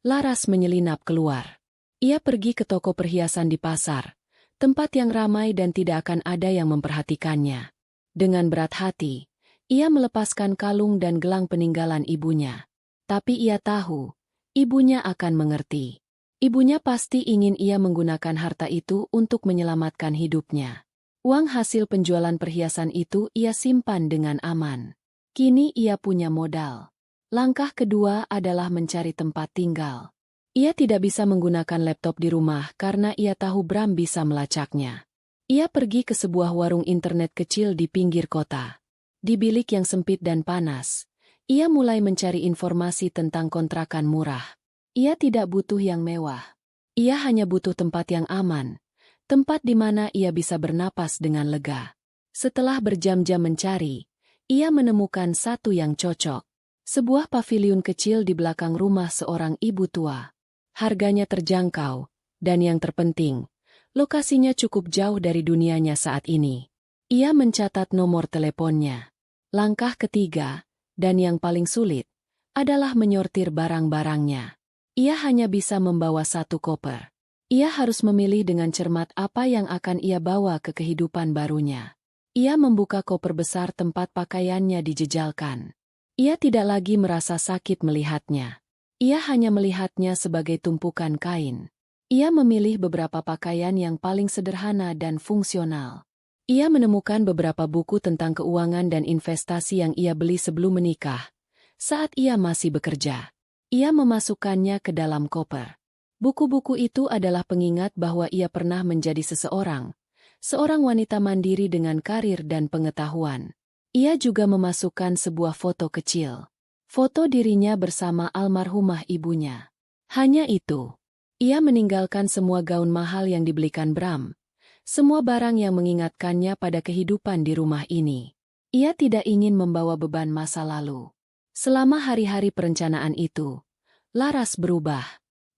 Speaker 1: Laras menyelinap keluar. Ia pergi ke toko perhiasan di pasar, tempat yang ramai dan tidak akan ada yang memperhatikannya. Dengan berat hati, ia melepaskan kalung dan gelang peninggalan ibunya. Tapi ia tahu, ibunya akan mengerti. Ibunya pasti ingin ia menggunakan harta itu untuk menyelamatkan hidupnya. Uang hasil penjualan perhiasan itu ia simpan dengan aman. Kini ia punya modal. Langkah kedua adalah mencari tempat tinggal. Ia tidak bisa menggunakan laptop di rumah karena ia tahu Bram bisa melacaknya. Ia pergi ke sebuah warung internet kecil di pinggir kota. Di bilik yang sempit dan panas, ia mulai mencari informasi tentang kontrakan murah. Ia tidak butuh yang mewah. Ia hanya butuh tempat yang aman, tempat di mana ia bisa bernapas dengan lega. Setelah berjam-jam mencari, ia menemukan satu yang cocok. Sebuah paviliun kecil di belakang rumah seorang ibu tua. Harganya terjangkau, dan yang terpenting, lokasinya cukup jauh dari dunianya saat ini. Ia mencatat nomor teleponnya. Langkah ketiga, dan yang paling sulit, adalah menyortir barang-barangnya. Ia hanya bisa membawa satu koper. Ia harus memilih dengan cermat apa yang akan ia bawa ke kehidupan barunya. Ia membuka koper besar tempat pakaiannya dijejalkan. Ia tidak lagi merasa sakit melihatnya. Ia hanya melihatnya sebagai tumpukan kain. Ia memilih beberapa pakaian yang paling sederhana dan fungsional. Ia menemukan beberapa buku tentang keuangan dan investasi yang ia beli sebelum menikah, saat ia masih bekerja. Ia memasukkannya ke dalam koper. Buku-buku itu adalah pengingat bahwa ia pernah menjadi seorang wanita mandiri dengan karir dan pengetahuan. Ia juga memasukkan sebuah foto kecil. Foto dirinya bersama almarhumah ibunya. Hanya itu. Ia meninggalkan semua gaun mahal yang dibelikan Bram. Semua barang yang mengingatkannya pada kehidupan di rumah ini. Ia tidak ingin membawa beban masa lalu. Selama hari-hari perencanaan itu, Laras berubah.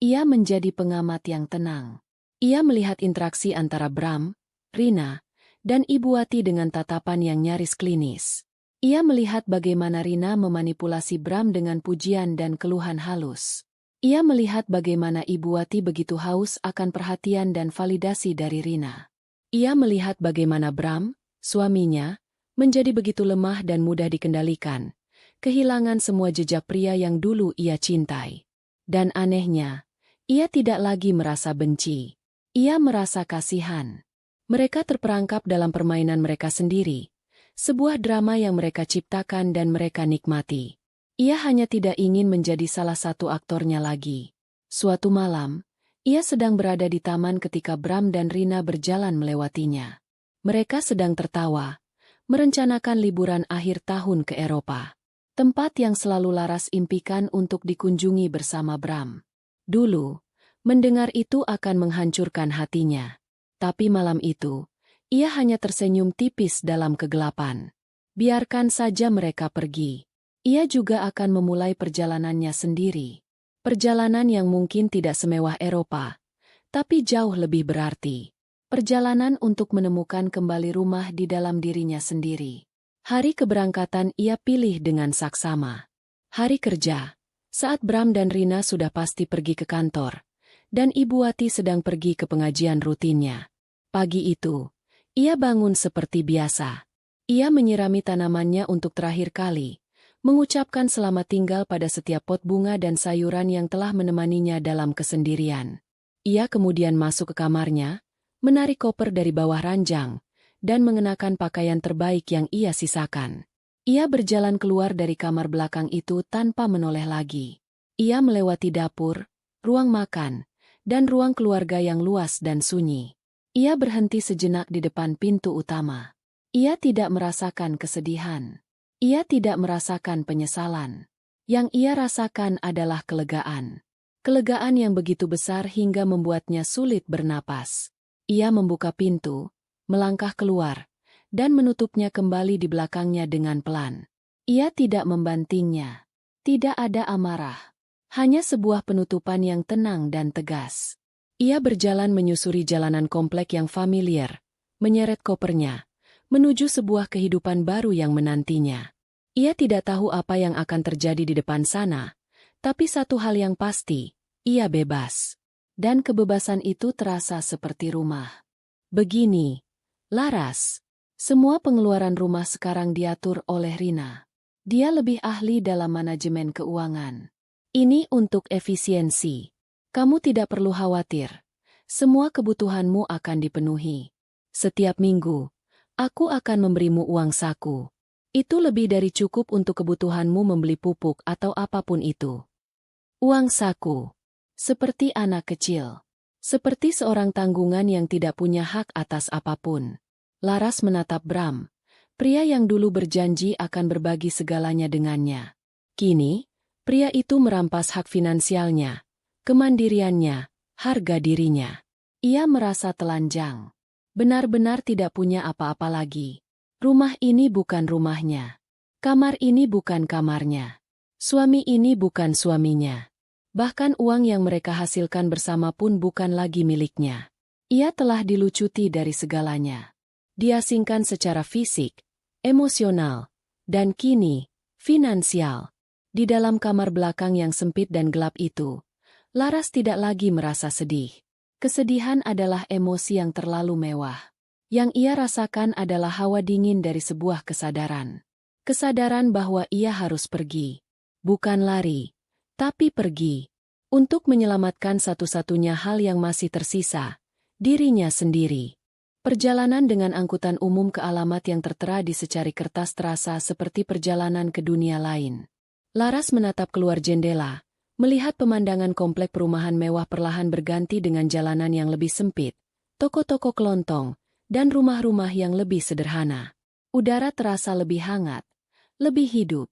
Speaker 1: Ia menjadi pengamat yang tenang. Ia melihat interaksi antara Bram, Rina, dan Ibu Wati dengan tatapan yang nyaris klinis. Ia melihat bagaimana Rina memanipulasi Bram dengan pujian dan keluhan halus. Ia melihat bagaimana Ibu Wati begitu haus akan perhatian dan validasi dari Rina. Ia melihat bagaimana Bram, suaminya, menjadi begitu lemah dan mudah dikendalikan, kehilangan semua jejak pria yang dulu ia cintai. Dan anehnya, ia tidak lagi merasa benci. Ia merasa kasihan. Mereka terperangkap dalam permainan mereka sendiri. Sebuah drama yang mereka ciptakan dan mereka nikmati. Ia hanya tidak ingin menjadi salah satu aktornya lagi. Suatu malam, ia sedang berada di taman ketika Bram dan Rina berjalan melewatinya. Mereka sedang tertawa, merencanakan liburan akhir tahun ke Eropa. Tempat yang selalu Laras impikan untuk dikunjungi bersama Bram. Dulu, mendengar itu akan menghancurkan hatinya. Tapi malam itu, ia hanya tersenyum tipis dalam kegelapan. Biarkan saja mereka pergi. Ia juga akan memulai perjalanannya sendiri. Perjalanan yang mungkin tidak semewah Eropa, tapi jauh lebih berarti. Perjalanan untuk menemukan kembali rumah di dalam dirinya sendiri. Hari keberangkatan ia pilih dengan saksama. Hari kerja, saat Bram dan Rina sudah pasti pergi ke kantor, dan Ibu Wati sedang pergi ke pengajian rutinnya. Pagi itu, ia bangun seperti biasa. Ia menyirami tanamannya untuk terakhir kali, mengucapkan selamat tinggal pada setiap pot bunga dan sayuran yang telah menemaninya dalam kesendirian. Ia kemudian masuk ke kamarnya, menarik koper dari bawah ranjang, dan mengenakan pakaian terbaik yang ia sisakan. Ia berjalan keluar dari kamar belakang itu tanpa menoleh lagi. Ia melewati dapur, ruang makan, dan ruang keluarga yang luas dan sunyi. Ia berhenti sejenak di depan pintu utama. Ia tidak merasakan kesedihan. Ia tidak merasakan penyesalan. Yang ia rasakan adalah kelegaan. Kelegaan yang begitu besar hingga membuatnya sulit bernapas. Ia membuka pintu, melangkah keluar, dan menutupnya kembali di belakangnya dengan pelan. Ia tidak membantingnya. Tidak ada amarah. Hanya sebuah penutupan yang tenang dan tegas. Ia berjalan menyusuri jalanan komplek yang familiar, menyeret kopernya, menuju sebuah kehidupan baru yang menantinya. Ia tidak tahu apa yang akan terjadi di depan sana, tapi satu hal yang pasti, ia bebas. Dan kebebasan itu terasa seperti rumah. Begini, Laras, semua pengeluaran rumah sekarang diatur oleh Rina. Dia lebih ahli dalam manajemen keuangan. Ini untuk efisiensi. Kamu tidak perlu khawatir. Semua kebutuhanmu akan dipenuhi. Setiap minggu, aku akan memberimu uang saku. Itu lebih dari cukup untuk kebutuhanmu membeli pupuk atau apapun itu. Uang saku. Seperti anak kecil. Seperti seorang tanggungan yang tidak punya hak atas apapun. Laras menatap Bram, pria yang dulu berjanji akan berbagi segalanya dengannya. Kini, pria itu merampas hak finansialnya, kemandiriannya, harga dirinya. Ia merasa telanjang. Benar-benar tidak punya apa-apa lagi. Rumah ini bukan rumahnya. Kamar ini bukan kamarnya. Suami ini bukan suaminya. Bahkan uang yang mereka hasilkan bersama pun bukan lagi miliknya. Ia telah dilucuti dari segalanya. Diasingkan secara fisik, emosional, dan kini, finansial. Di dalam kamar belakang yang sempit dan gelap itu, Laras tidak lagi merasa sedih. Kesedihan adalah emosi yang terlalu mewah. Yang ia rasakan adalah hawa dingin dari sebuah kesadaran. Kesadaran bahwa ia harus pergi. Bukan lari, tapi pergi. Untuk menyelamatkan satu-satunya hal yang masih tersisa, dirinya sendiri. Perjalanan dengan angkutan umum ke alamat yang tertera di secari kertas terasa seperti perjalanan ke dunia lain. Laras menatap keluar jendela, melihat pemandangan komplek perumahan mewah perlahan berganti dengan jalanan yang lebih sempit, toko-toko kelontong, dan rumah-rumah yang lebih sederhana. Udara terasa lebih hangat, lebih hidup.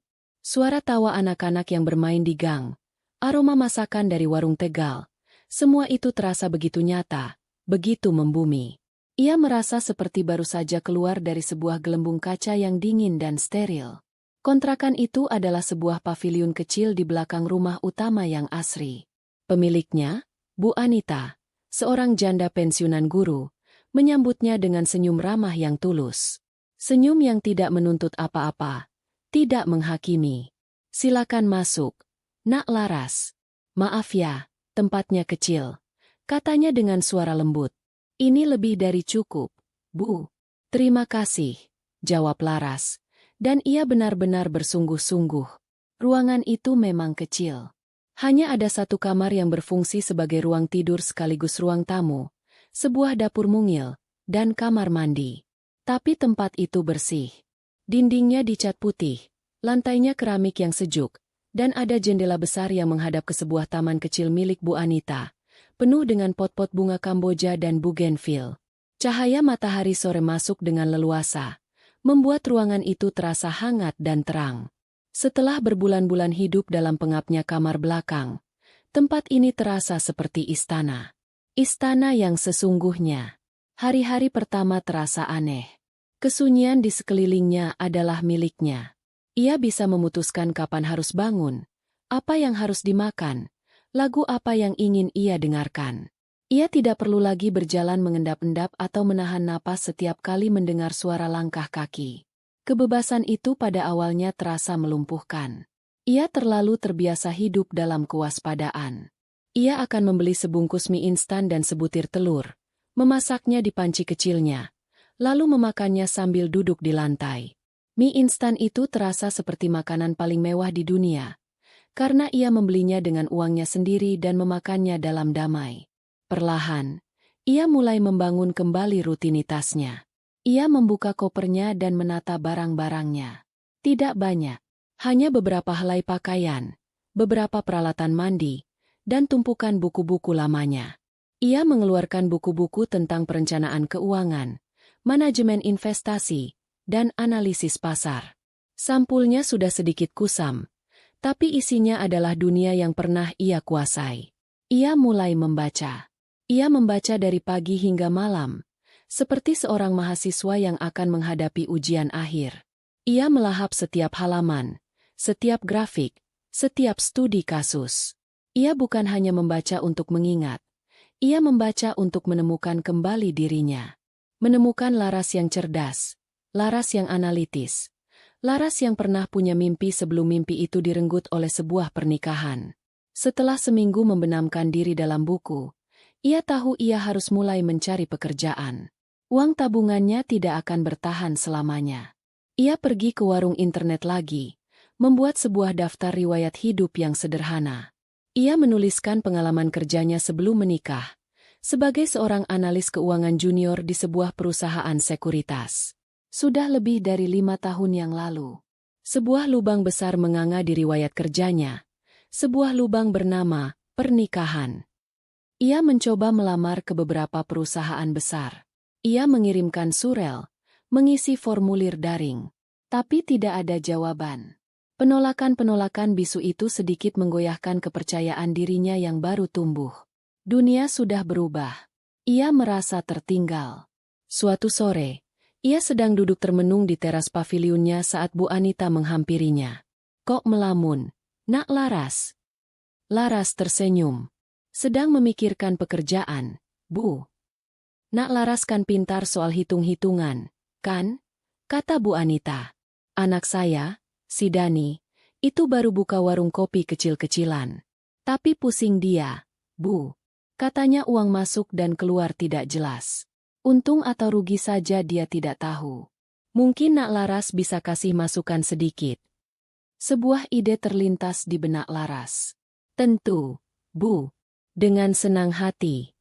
Speaker 1: Suara tawa anak-anak yang bermain di gang, aroma masakan dari warung Tegal, semua itu terasa begitu nyata, begitu membumi. Ia merasa seperti baru saja keluar dari sebuah gelembung kaca yang dingin dan steril. Kontrakan itu adalah sebuah paviliun kecil di belakang rumah utama yang asri. Pemiliknya, Bu Anita, seorang janda pensiunan guru, menyambutnya dengan senyum ramah yang tulus. Senyum yang tidak menuntut apa-apa, tidak menghakimi. Silakan masuk, Nak Laras. Maaf ya, tempatnya kecil, katanya dengan suara lembut. Ini lebih dari cukup, Bu. Terima kasih, jawab Laras. Dan ia benar-benar bersungguh-sungguh. Ruangan itu memang kecil. Hanya ada satu kamar yang berfungsi sebagai ruang tidur sekaligus ruang tamu, sebuah dapur mungil, dan kamar mandi. Tapi tempat itu bersih. Dindingnya dicat putih, lantainya keramik yang sejuk, dan ada jendela besar yang menghadap ke sebuah taman kecil milik Bu Anita, penuh dengan pot-pot bunga Kamboja dan bougainville. Cahaya matahari sore masuk dengan leluasa, membuat ruangan itu terasa hangat dan terang. Setelah berbulan-bulan hidup dalam pengapnya kamar belakang, tempat ini terasa seperti istana. Istana yang sesungguhnya. Hari-hari pertama terasa aneh. Kesunyian di sekelilingnya adalah miliknya. Ia bisa memutuskan kapan harus bangun, apa yang harus dimakan, lagu apa yang ingin ia dengarkan. Ia tidak perlu lagi berjalan mengendap-endap atau menahan napas setiap kali mendengar suara langkah kaki. Kebebasan itu pada awalnya terasa melumpuhkan. Ia terlalu terbiasa hidup dalam kewaspadaan. Ia akan membeli sebungkus mie instan dan sebutir telur, memasaknya di panci kecilnya, lalu memakannya sambil duduk di lantai. Mie instan itu terasa seperti makanan paling mewah di dunia, karena ia membelinya dengan uangnya sendiri dan memakannya dalam damai. Perlahan, ia mulai membangun kembali rutinitasnya. Ia membuka kopernya dan menata barang-barangnya. Tidak banyak, hanya beberapa helai pakaian, beberapa peralatan mandi, dan tumpukan buku-buku lamanya. Ia mengeluarkan buku-buku tentang perencanaan keuangan, manajemen investasi, dan analisis pasar. Sampulnya sudah sedikit kusam, tapi isinya adalah dunia yang pernah ia kuasai. Ia mulai membaca. Ia membaca dari pagi hingga malam, seperti seorang mahasiswa yang akan menghadapi ujian akhir. Ia melahap setiap halaman, setiap grafik, setiap studi kasus. Ia bukan hanya membaca untuk mengingat. Ia membaca untuk menemukan kembali dirinya. Menemukan Laras yang cerdas, Laras yang analitis, Laras yang pernah punya mimpi sebelum mimpi itu direnggut oleh sebuah pernikahan. Setelah seminggu membenamkan diri dalam buku, ia tahu ia harus mulai mencari pekerjaan. Uang tabungannya tidak akan bertahan selamanya. Ia pergi ke warung internet lagi, membuat sebuah daftar riwayat hidup yang sederhana. Ia menuliskan pengalaman kerjanya sebelum menikah, sebagai seorang analis keuangan junior di sebuah perusahaan sekuritas. Sudah lebih dari 5 tahun yang lalu. Sebuah lubang besar menganga di riwayat kerjanya, sebuah lubang bernama pernikahan. Ia mencoba melamar ke beberapa perusahaan besar. Ia mengirimkan surel, mengisi formulir daring, tapi tidak ada jawaban. Penolakan-penolakan bisu itu sedikit menggoyahkan kepercayaan dirinya yang baru tumbuh. Dunia sudah berubah. Ia merasa tertinggal. Suatu sore, ia sedang duduk termenung di teras pavilionnya saat Bu Anita menghampirinya. "Kok melamun, Nak Laras?" Laras tersenyum. "Sedang memikirkan pekerjaan, Bu." "Nak Laras kan pintar soal hitung-hitungan, kan?" kata Bu Anita. "Anak saya, si Dani, itu baru buka warung kopi kecil-kecilan. Tapi pusing dia, Bu. Katanya uang masuk dan keluar tidak jelas. Untung atau rugi saja dia tidak tahu. Mungkin Nak Laras bisa kasih masukan sedikit." Sebuah ide terlintas di benak Laras. "Tentu, Bu." Dengan senang hati.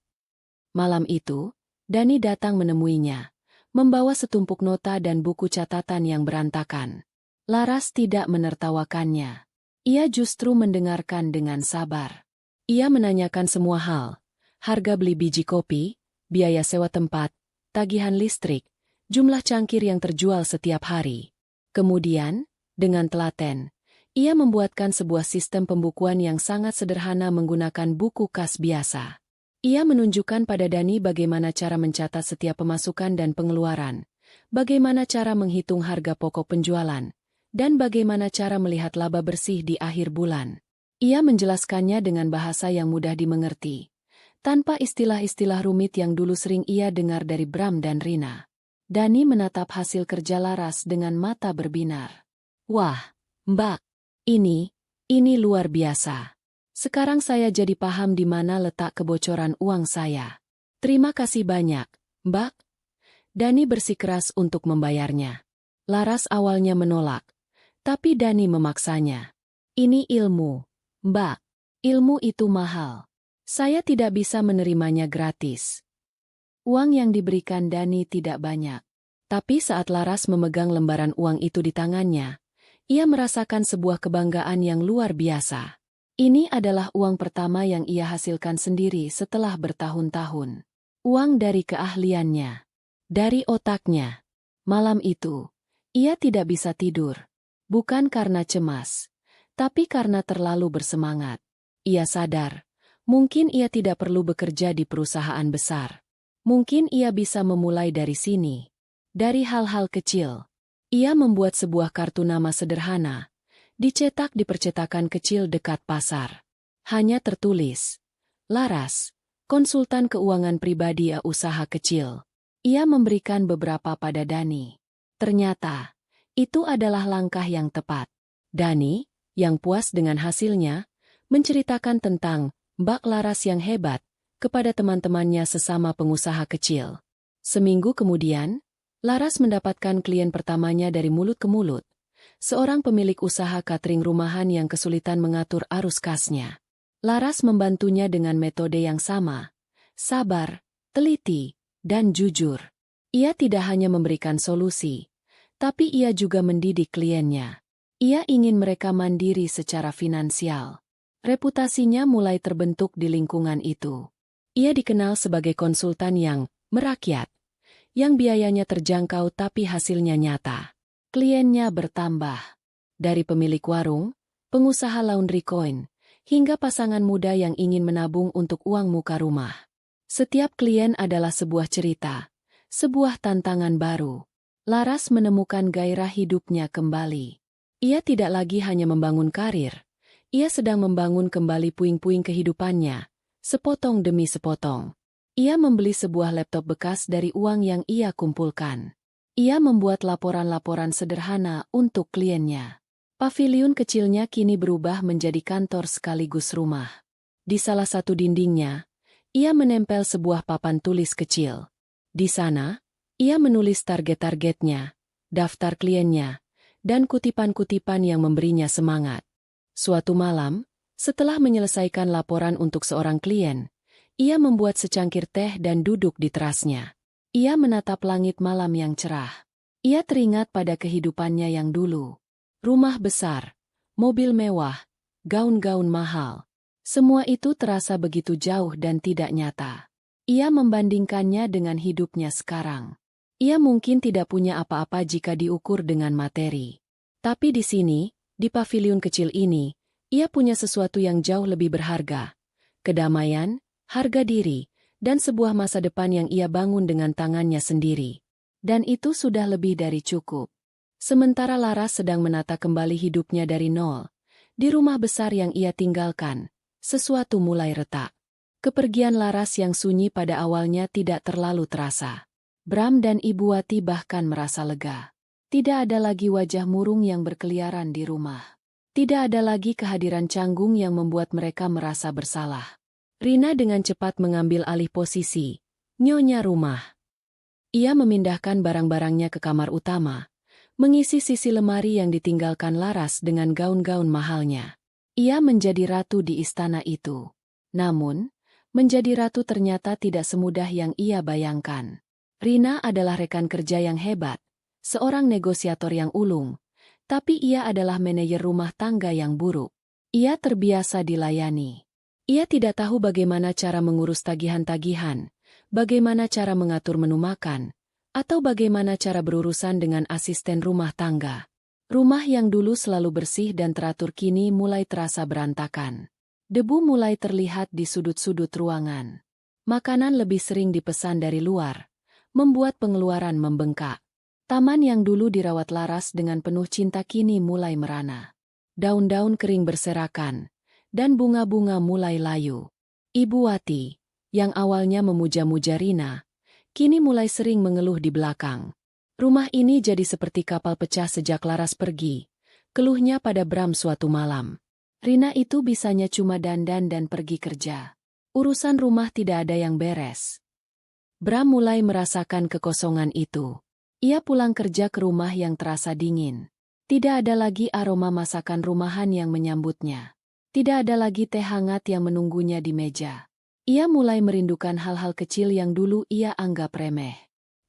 Speaker 1: Malam itu, Dani datang menemuinya, membawa setumpuk nota dan buku catatan yang berantakan. Laras tidak menertawakannya. Ia justru mendengarkan dengan sabar. Ia menanyakan semua hal, harga beli biji kopi, biaya sewa tempat, tagihan listrik, jumlah cangkir yang terjual setiap hari. Kemudian, dengan telaten, ia membuatkan sebuah sistem pembukuan yang sangat sederhana menggunakan buku kas biasa. Ia menunjukkan pada Dani bagaimana cara mencatat setiap pemasukan dan pengeluaran, bagaimana cara menghitung harga pokok penjualan, dan bagaimana cara melihat laba bersih di akhir bulan. Ia menjelaskannya dengan bahasa yang mudah dimengerti, tanpa istilah-istilah rumit yang dulu sering ia dengar dari Bram dan Rina. Dani menatap hasil kerja Laras dengan mata berbinar. "Wah, Mbak, ini luar biasa. Sekarang saya jadi paham di mana letak kebocoran uang saya. Terima kasih banyak, Mbak." Dani bersikeras untuk membayarnya. Laras awalnya menolak, tapi Dani memaksanya. "Ini ilmu, Mbak. Ilmu itu mahal. Saya tidak bisa menerimanya gratis." Uang yang diberikan Dani tidak banyak. Tapi saat Laras memegang lembaran uang itu di tangannya, ia merasakan sebuah kebanggaan yang luar biasa. Ini adalah uang pertama yang ia hasilkan sendiri setelah bertahun-tahun. Uang dari keahliannya, dari otaknya. Malam itu, Ia tidak bisa tidur. Bukan karena cemas, tapi karena terlalu bersemangat. Ia sadar, mungkin ia tidak perlu bekerja di perusahaan besar. Mungkin ia bisa memulai dari sini. Dari hal-hal kecil. Ia membuat sebuah kartu nama sederhana, dicetak di percetakan kecil dekat pasar. Hanya tertulis, Laras, konsultan keuangan pribadi usaha kecil. Ia memberikan beberapa pada Dani. Ternyata, itu adalah langkah yang tepat. Dani, yang puas dengan hasilnya, menceritakan tentang Mbak Laras yang hebat kepada teman-temannya sesama pengusaha kecil. Seminggu kemudian, Laras mendapatkan klien pertamanya dari mulut ke mulut. Seorang pemilik usaha catering rumahan yang kesulitan mengatur arus kasnya. Laras membantunya dengan metode yang sama. Sabar, teliti, dan jujur. Ia tidak hanya memberikan solusi, tapi ia juga mendidik kliennya. Ia ingin mereka mandiri secara finansial. Reputasinya mulai terbentuk di lingkungan itu. Ia dikenal sebagai konsultan yang merakyat, yang biayanya terjangkau tapi hasilnya nyata. Kliennya bertambah. Dari pemilik warung, pengusaha laundry coin, hingga pasangan muda yang ingin menabung untuk uang muka rumah. Setiap klien adalah sebuah cerita, sebuah tantangan baru. Laras menemukan gairah hidupnya kembali. Ia tidak lagi hanya membangun karir. Ia sedang membangun kembali puing-puing kehidupannya, sepotong demi sepotong. Ia membeli sebuah laptop bekas dari uang yang ia kumpulkan. Ia membuat laporan-laporan sederhana untuk kliennya. Paviliun kecilnya kini berubah menjadi kantor sekaligus rumah. Di salah satu dindingnya, ia menempel sebuah papan tulis kecil. Di sana, ia menulis target-targetnya, daftar kliennya, dan kutipan-kutipan yang memberinya semangat. Suatu malam, setelah menyelesaikan laporan untuk seorang klien, ia membuat secangkir teh dan duduk di terasnya. Ia menatap langit malam yang cerah. Ia teringat pada kehidupannya yang dulu. Rumah besar, mobil mewah, gaun-gaun mahal. Semua itu terasa begitu jauh dan tidak nyata. Ia membandingkannya dengan hidupnya sekarang. Ia mungkin tidak punya apa-apa jika diukur dengan materi. Tapi di sini, di paviliun kecil ini, ia punya sesuatu yang jauh lebih berharga. Kedamaian, harga diri, dan sebuah masa depan yang ia bangun dengan tangannya sendiri. Dan itu sudah lebih dari cukup. Sementara Laras sedang menata kembali hidupnya dari nol, di rumah besar yang ia tinggalkan, sesuatu mulai retak. Kepergian Laras yang sunyi pada awalnya tidak terlalu terasa. Bram dan Ibu Wati bahkan merasa lega. Tidak ada lagi wajah murung yang berkeliaran di rumah. Tidak ada lagi kehadiran canggung yang membuat mereka merasa bersalah. Rina dengan cepat mengambil alih posisi nyonya rumah. Ia memindahkan barang-barangnya ke kamar utama, mengisi sisi lemari yang ditinggalkan Laras dengan gaun-gaun mahalnya. Ia menjadi ratu di istana itu. Namun, menjadi ratu ternyata tidak semudah yang ia bayangkan. Rina adalah rekan kerja yang hebat, seorang negosiator yang ulung, tapi ia adalah manajer rumah tangga yang buruk. Ia terbiasa dilayani. Ia tidak tahu bagaimana cara mengurus tagihan-tagihan, bagaimana cara mengatur menu makan, atau bagaimana cara berurusan dengan asisten rumah tangga. Rumah yang dulu selalu bersih dan teratur kini mulai terasa berantakan. Debu mulai terlihat di sudut-sudut ruangan. Makanan lebih sering dipesan dari luar, membuat pengeluaran membengkak. Taman yang dulu dirawat Laras dengan penuh cinta kini mulai merana. Daun-daun kering berserakan, dan bunga-bunga mulai layu. Ibu Wati, yang awalnya memuja-muja Rina, kini mulai sering mengeluh di belakang. Rumah ini jadi seperti kapal pecah sejak Laras pergi, keluhnya pada Bram suatu malam. Rina itu bisanya cuma dandan dan pergi kerja. Urusan rumah tidak ada yang beres. Bram mulai merasakan kekosongan itu. Ia pulang kerja ke rumah yang terasa dingin. Tidak ada lagi aroma masakan rumahan yang menyambutnya. Tidak ada lagi teh hangat yang menunggunya di meja. Ia mulai merindukan hal-hal kecil yang dulu ia anggap remeh.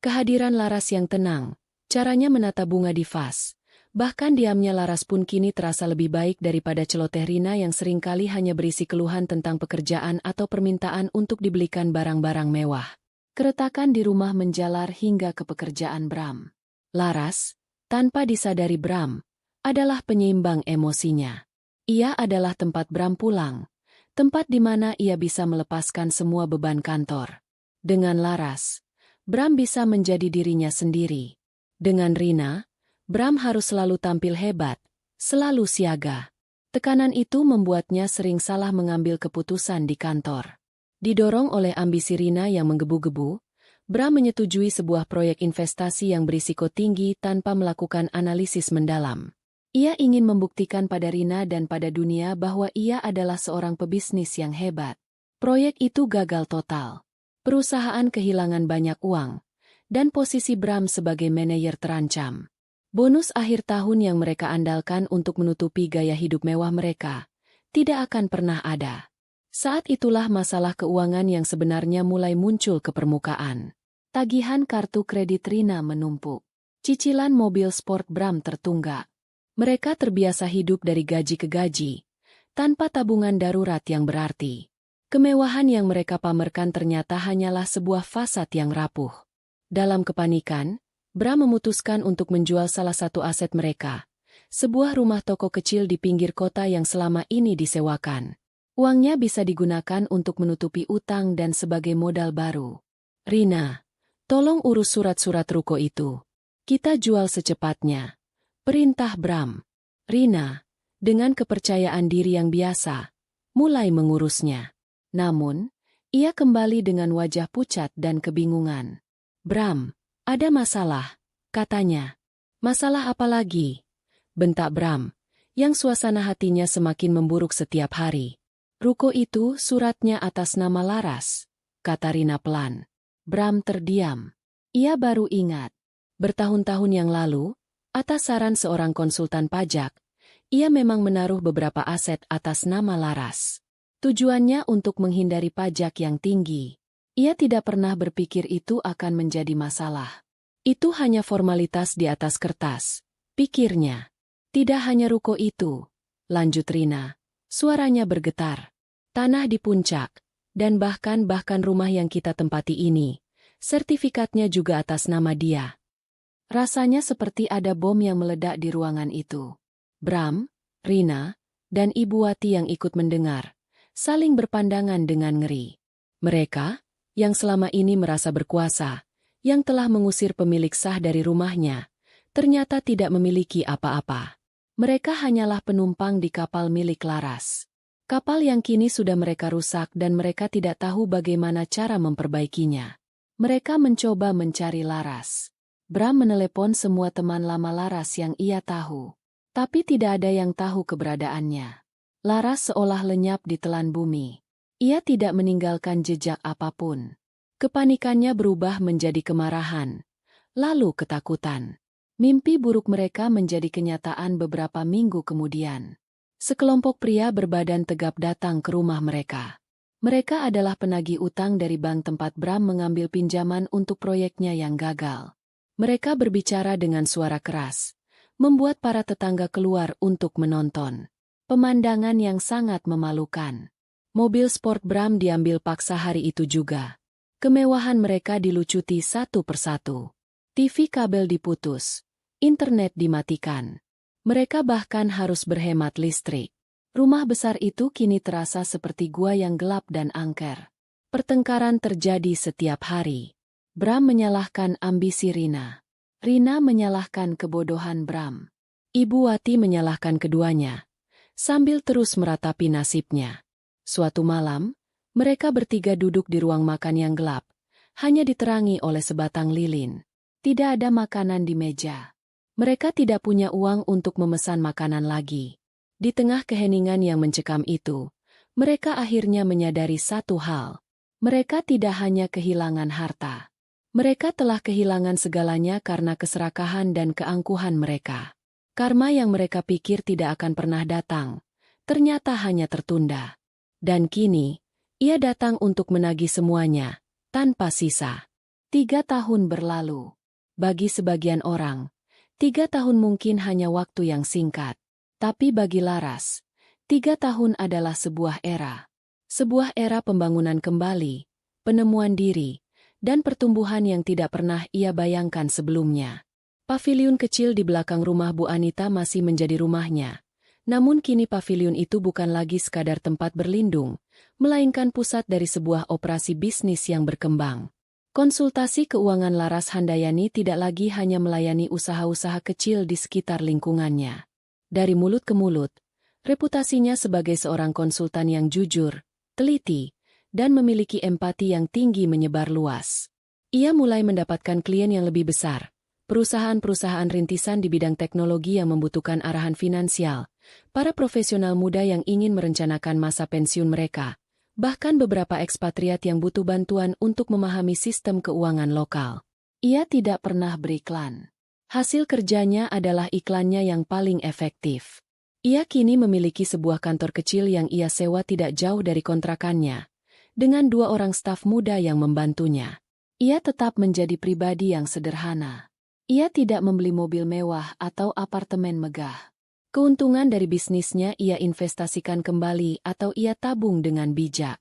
Speaker 1: Kehadiran Laras yang tenang, caranya menata bunga di vas, bahkan diamnya Laras pun kini terasa lebih baik daripada celoteh Rina yang seringkali hanya berisi keluhan tentang pekerjaan atau permintaan untuk dibelikan barang-barang mewah. Keretakan di rumah menjalar hingga ke pekerjaan Bram. Laras, tanpa disadari Bram, adalah penyeimbang emosinya. Ia adalah tempat Bram pulang, tempat di mana ia bisa melepaskan semua beban kantor. Dengan Laras, Bram bisa menjadi dirinya sendiri. Dengan Rina, Bram harus selalu tampil hebat, selalu siaga. Tekanan itu membuatnya sering salah mengambil keputusan di kantor. Didorong oleh ambisi Rina yang menggebu-gebu, Bram menyetujui sebuah proyek investasi yang berisiko tinggi tanpa melakukan analisis mendalam. Ia ingin membuktikan pada Rina dan pada dunia bahwa ia adalah seorang pebisnis yang hebat. Proyek itu gagal total. Perusahaan kehilangan banyak uang, dan posisi Bram sebagai manajer terancam. Bonus akhir tahun yang mereka andalkan untuk menutupi gaya hidup mewah mereka tidak akan pernah ada. Saat itulah masalah keuangan yang sebenarnya mulai muncul ke permukaan. Tagihan kartu kredit Rina menumpuk. Cicilan mobil sport Bram tertunggak. Mereka terbiasa hidup dari gaji ke gaji, tanpa tabungan darurat yang berarti. Kemewahan yang mereka pamerkan ternyata hanyalah sebuah fasad yang rapuh. Dalam kepanikan, Bram memutuskan untuk menjual salah satu aset mereka, sebuah rumah toko kecil di pinggir kota yang selama ini disewakan. Uangnya bisa digunakan untuk menutupi utang dan sebagai modal baru. Rina, tolong urus surat-surat ruko itu. Kita jual secepatnya. Perintah Bram. Rina, dengan kepercayaan diri yang biasa, mulai mengurusnya. Namun, ia kembali dengan wajah pucat dan kebingungan. Bram, ada masalah, katanya. Masalah apa lagi? Bentak Bram, yang suasana hatinya semakin memburuk setiap hari. Ruko itu suratnya atas nama Laras, kata Rina pelan. Bram terdiam. Ia baru ingat. Bertahun-tahun yang lalu, atas saran seorang konsultan pajak, ia memang menaruh beberapa aset atas nama Laras. Tujuannya untuk menghindari pajak yang tinggi. Ia tidak pernah berpikir itu akan menjadi masalah. Itu hanya formalitas di atas kertas, pikirnya. Tidak hanya ruko itu, lanjut Rina, suaranya bergetar. Tanah di puncak, dan bahkan rumah yang kita tempati ini, sertifikatnya juga atas nama dia. Rasanya seperti ada bom yang meledak di ruangan itu. Bram, Rina, dan Ibu Wati yang ikut mendengar, saling berpandangan dengan ngeri. Mereka, yang selama ini merasa berkuasa, yang telah mengusir pemilik sah dari rumahnya, ternyata tidak memiliki apa-apa. Mereka hanyalah penumpang di kapal milik Laras. Kapal yang kini sudah mereka rusak dan mereka tidak tahu bagaimana cara memperbaikinya. Mereka mencoba mencari Laras. Bram menelepon semua teman lama Laras yang ia tahu. Tapi tidak ada yang tahu keberadaannya. Laras seolah lenyap di telan bumi. Ia tidak meninggalkan jejak apapun. Kepanikannya berubah menjadi kemarahan, lalu ketakutan. Mimpi buruk mereka menjadi kenyataan beberapa minggu kemudian. Sekelompok pria berbadan tegap datang ke rumah mereka. Mereka adalah penagih utang dari bank tempat Bram mengambil pinjaman untuk proyeknya yang gagal. Mereka berbicara dengan suara keras, membuat para tetangga keluar untuk menonton. Pemandangan yang sangat memalukan. Mobil sport Bram diambil paksa hari itu juga. Kemewahan mereka dilucuti satu persatu. TV kabel diputus, internet dimatikan. Mereka bahkan harus berhemat listrik. Rumah besar itu kini terasa seperti gua yang gelap dan angker. Pertengkaran terjadi setiap hari. Bram menyalahkan ambisi Rina. Rina menyalahkan kebodohan Bram. Ibu Wati menyalahkan keduanya, sambil terus meratapi nasibnya. Suatu malam, mereka bertiga duduk di ruang makan yang gelap, hanya diterangi oleh sebatang lilin. Tidak ada makanan di meja. Mereka tidak punya uang untuk memesan makanan lagi. Di tengah keheningan yang mencekam itu, mereka akhirnya menyadari satu hal. Mereka tidak hanya kehilangan harta. Mereka telah kehilangan segalanya karena keserakahan dan keangkuhan mereka. Karma yang mereka pikir tidak akan pernah datang, ternyata hanya tertunda. Dan kini, ia datang untuk menagih semuanya, tanpa sisa. 3 tahun berlalu. Bagi sebagian orang, 3 tahun mungkin hanya waktu yang singkat. Tapi bagi Laras, 3 tahun adalah sebuah era. Sebuah era pembangunan kembali, penemuan diri, dan pertumbuhan yang tidak pernah ia bayangkan sebelumnya. Paviliun kecil di belakang rumah Bu Anita masih menjadi rumahnya. Namun kini paviliun itu bukan lagi sekadar tempat berlindung, melainkan pusat dari sebuah operasi bisnis yang berkembang. Konsultasi keuangan Laras Handayani tidak lagi hanya melayani usaha-usaha kecil di sekitar lingkungannya. Dari mulut ke mulut, reputasinya sebagai seorang konsultan yang jujur, teliti, dan memiliki empati yang tinggi menyebar luas. Ia mulai mendapatkan klien yang lebih besar, perusahaan-perusahaan rintisan di bidang teknologi yang membutuhkan arahan finansial, para profesional muda yang ingin merencanakan masa pensiun mereka, bahkan beberapa ekspatriat yang butuh bantuan untuk memahami sistem keuangan lokal. Ia tidak pernah beriklan. Hasil kerjanya adalah iklannya yang paling efektif. Ia kini memiliki sebuah kantor kecil yang ia sewa tidak jauh dari kontrakannya, dengan 2 orang staf muda yang membantunya. Ia tetap menjadi pribadi yang sederhana. Ia tidak membeli mobil mewah atau apartemen megah. Keuntungan dari bisnisnya ia investasikan kembali atau ia tabung dengan bijak.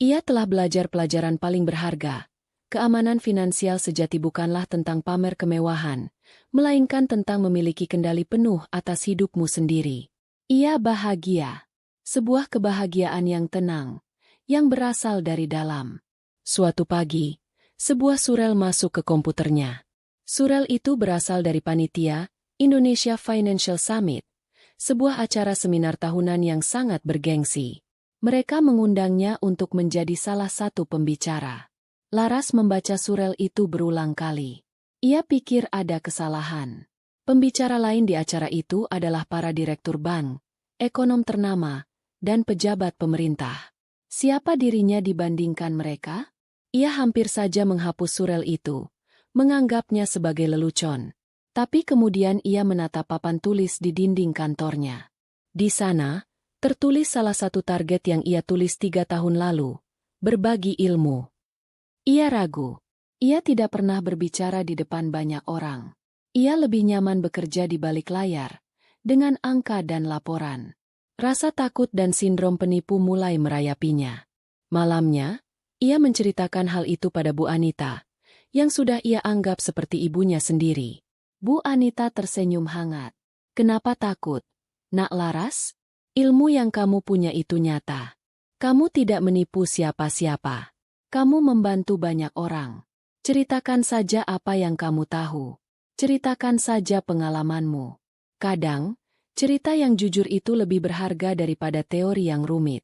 Speaker 1: Ia telah belajar pelajaran paling berharga. Keamanan finansial sejati bukanlah tentang pamer kemewahan, melainkan tentang memiliki kendali penuh atas hidupmu sendiri. Ia bahagia. Sebuah kebahagiaan yang tenang, yang berasal dari dalam. Suatu pagi, sebuah surel masuk ke komputernya. Surel itu berasal dari panitia Indonesia Financial Summit, sebuah acara seminar tahunan yang sangat bergengsi. Mereka mengundangnya untuk menjadi salah satu pembicara. Laras membaca surel itu berulang kali. Ia pikir ada kesalahan. Pembicara lain di acara itu adalah para direktur bank, ekonom ternama, dan pejabat pemerintah. Siapa dirinya dibandingkan mereka? Ia hampir saja menghapus surel itu, menganggapnya sebagai lelucon. Tapi kemudian ia menatap papan tulis di dinding kantornya. Di sana, tertulis salah satu target yang ia tulis 3 tahun lalu, berbagi ilmu. Ia ragu. Ia tidak pernah berbicara di depan banyak orang. Ia lebih nyaman bekerja di balik layar, dengan angka dan laporan. Rasa takut dan sindrom penipu mulai merayapinya. Malamnya, ia menceritakan hal itu pada Bu Anita, yang sudah ia anggap seperti ibunya sendiri. Bu Anita tersenyum hangat. Kenapa takut, Nak Laras? Ilmu yang kamu punya itu nyata. Kamu tidak menipu siapa-siapa. Kamu membantu banyak orang. Ceritakan saja apa yang kamu tahu. Ceritakan saja pengalamanmu. Kadang, cerita yang jujur itu lebih berharga daripada teori yang rumit.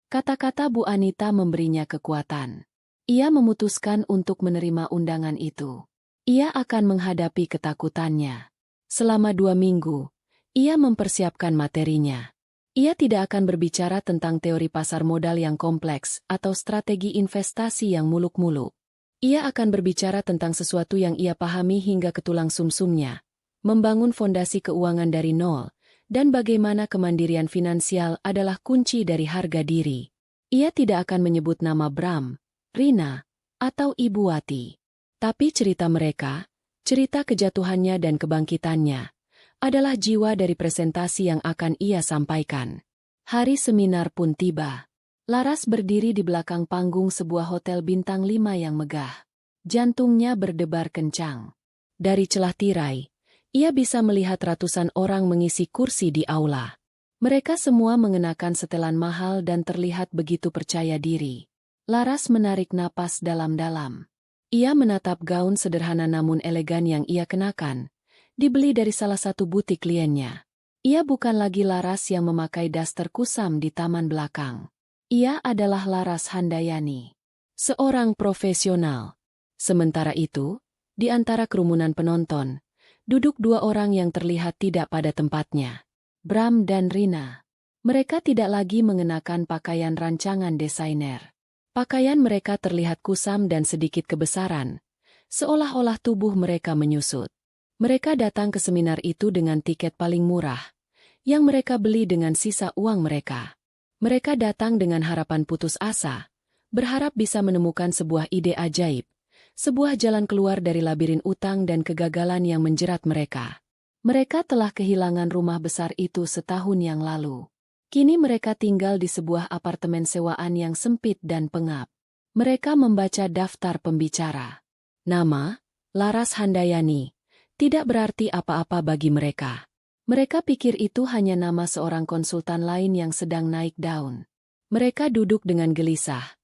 Speaker 1: Kata-kata Bu Anita memberinya kekuatan. Ia memutuskan untuk menerima undangan itu. Ia akan menghadapi ketakutannya. Selama 2 minggu, ia mempersiapkan materinya. Ia tidak akan berbicara tentang teori pasar modal yang kompleks atau strategi investasi yang muluk-muluk. Ia akan berbicara tentang sesuatu yang ia pahami hingga ke tulang sumsumnya, membangun fondasi keuangan dari nol, dan bagaimana kemandirian finansial adalah kunci dari harga diri. Ia tidak akan menyebut nama Bram, Rina, atau Ibu Wati. Tapi cerita mereka, cerita kejatuhannya dan kebangkitannya, adalah jiwa dari presentasi yang akan ia sampaikan. Hari seminar pun tiba. Laras berdiri di belakang panggung sebuah hotel bintang 5 yang megah. Jantungnya berdebar kencang. Dari celah tirai, ia bisa melihat ratusan orang mengisi kursi di aula. Mereka semua mengenakan setelan mahal dan terlihat begitu percaya diri. Laras menarik napas dalam-dalam. Ia menatap gaun sederhana namun elegan yang ia kenakan, dibeli dari salah satu butik kliennya. Ia bukan lagi Laras yang memakai daster kusam di taman belakang. Ia adalah Laras Handayani, seorang profesional. Sementara itu, di antara kerumunan penonton, duduk 2 orang yang terlihat tidak pada tempatnya. Bram dan Rina. Mereka tidak lagi mengenakan pakaian rancangan desainer. Pakaian mereka terlihat kusam dan sedikit kebesaran, seolah-olah tubuh mereka menyusut. Mereka datang ke seminar itu dengan tiket paling murah, yang mereka beli dengan sisa uang mereka. Mereka datang dengan harapan putus asa, berharap bisa menemukan sebuah ide ajaib, sebuah jalan keluar dari labirin utang dan kegagalan yang menjerat mereka. Mereka telah kehilangan rumah besar itu setahun yang lalu. Kini mereka tinggal di sebuah apartemen sewaan yang sempit dan pengap. Mereka membaca daftar pembicara. Nama, Laras Handayani, Tidak berarti apa-apa bagi mereka. Mereka pikir itu hanya nama seorang konsultan lain yang sedang naik daun. Mereka duduk dengan gelisah,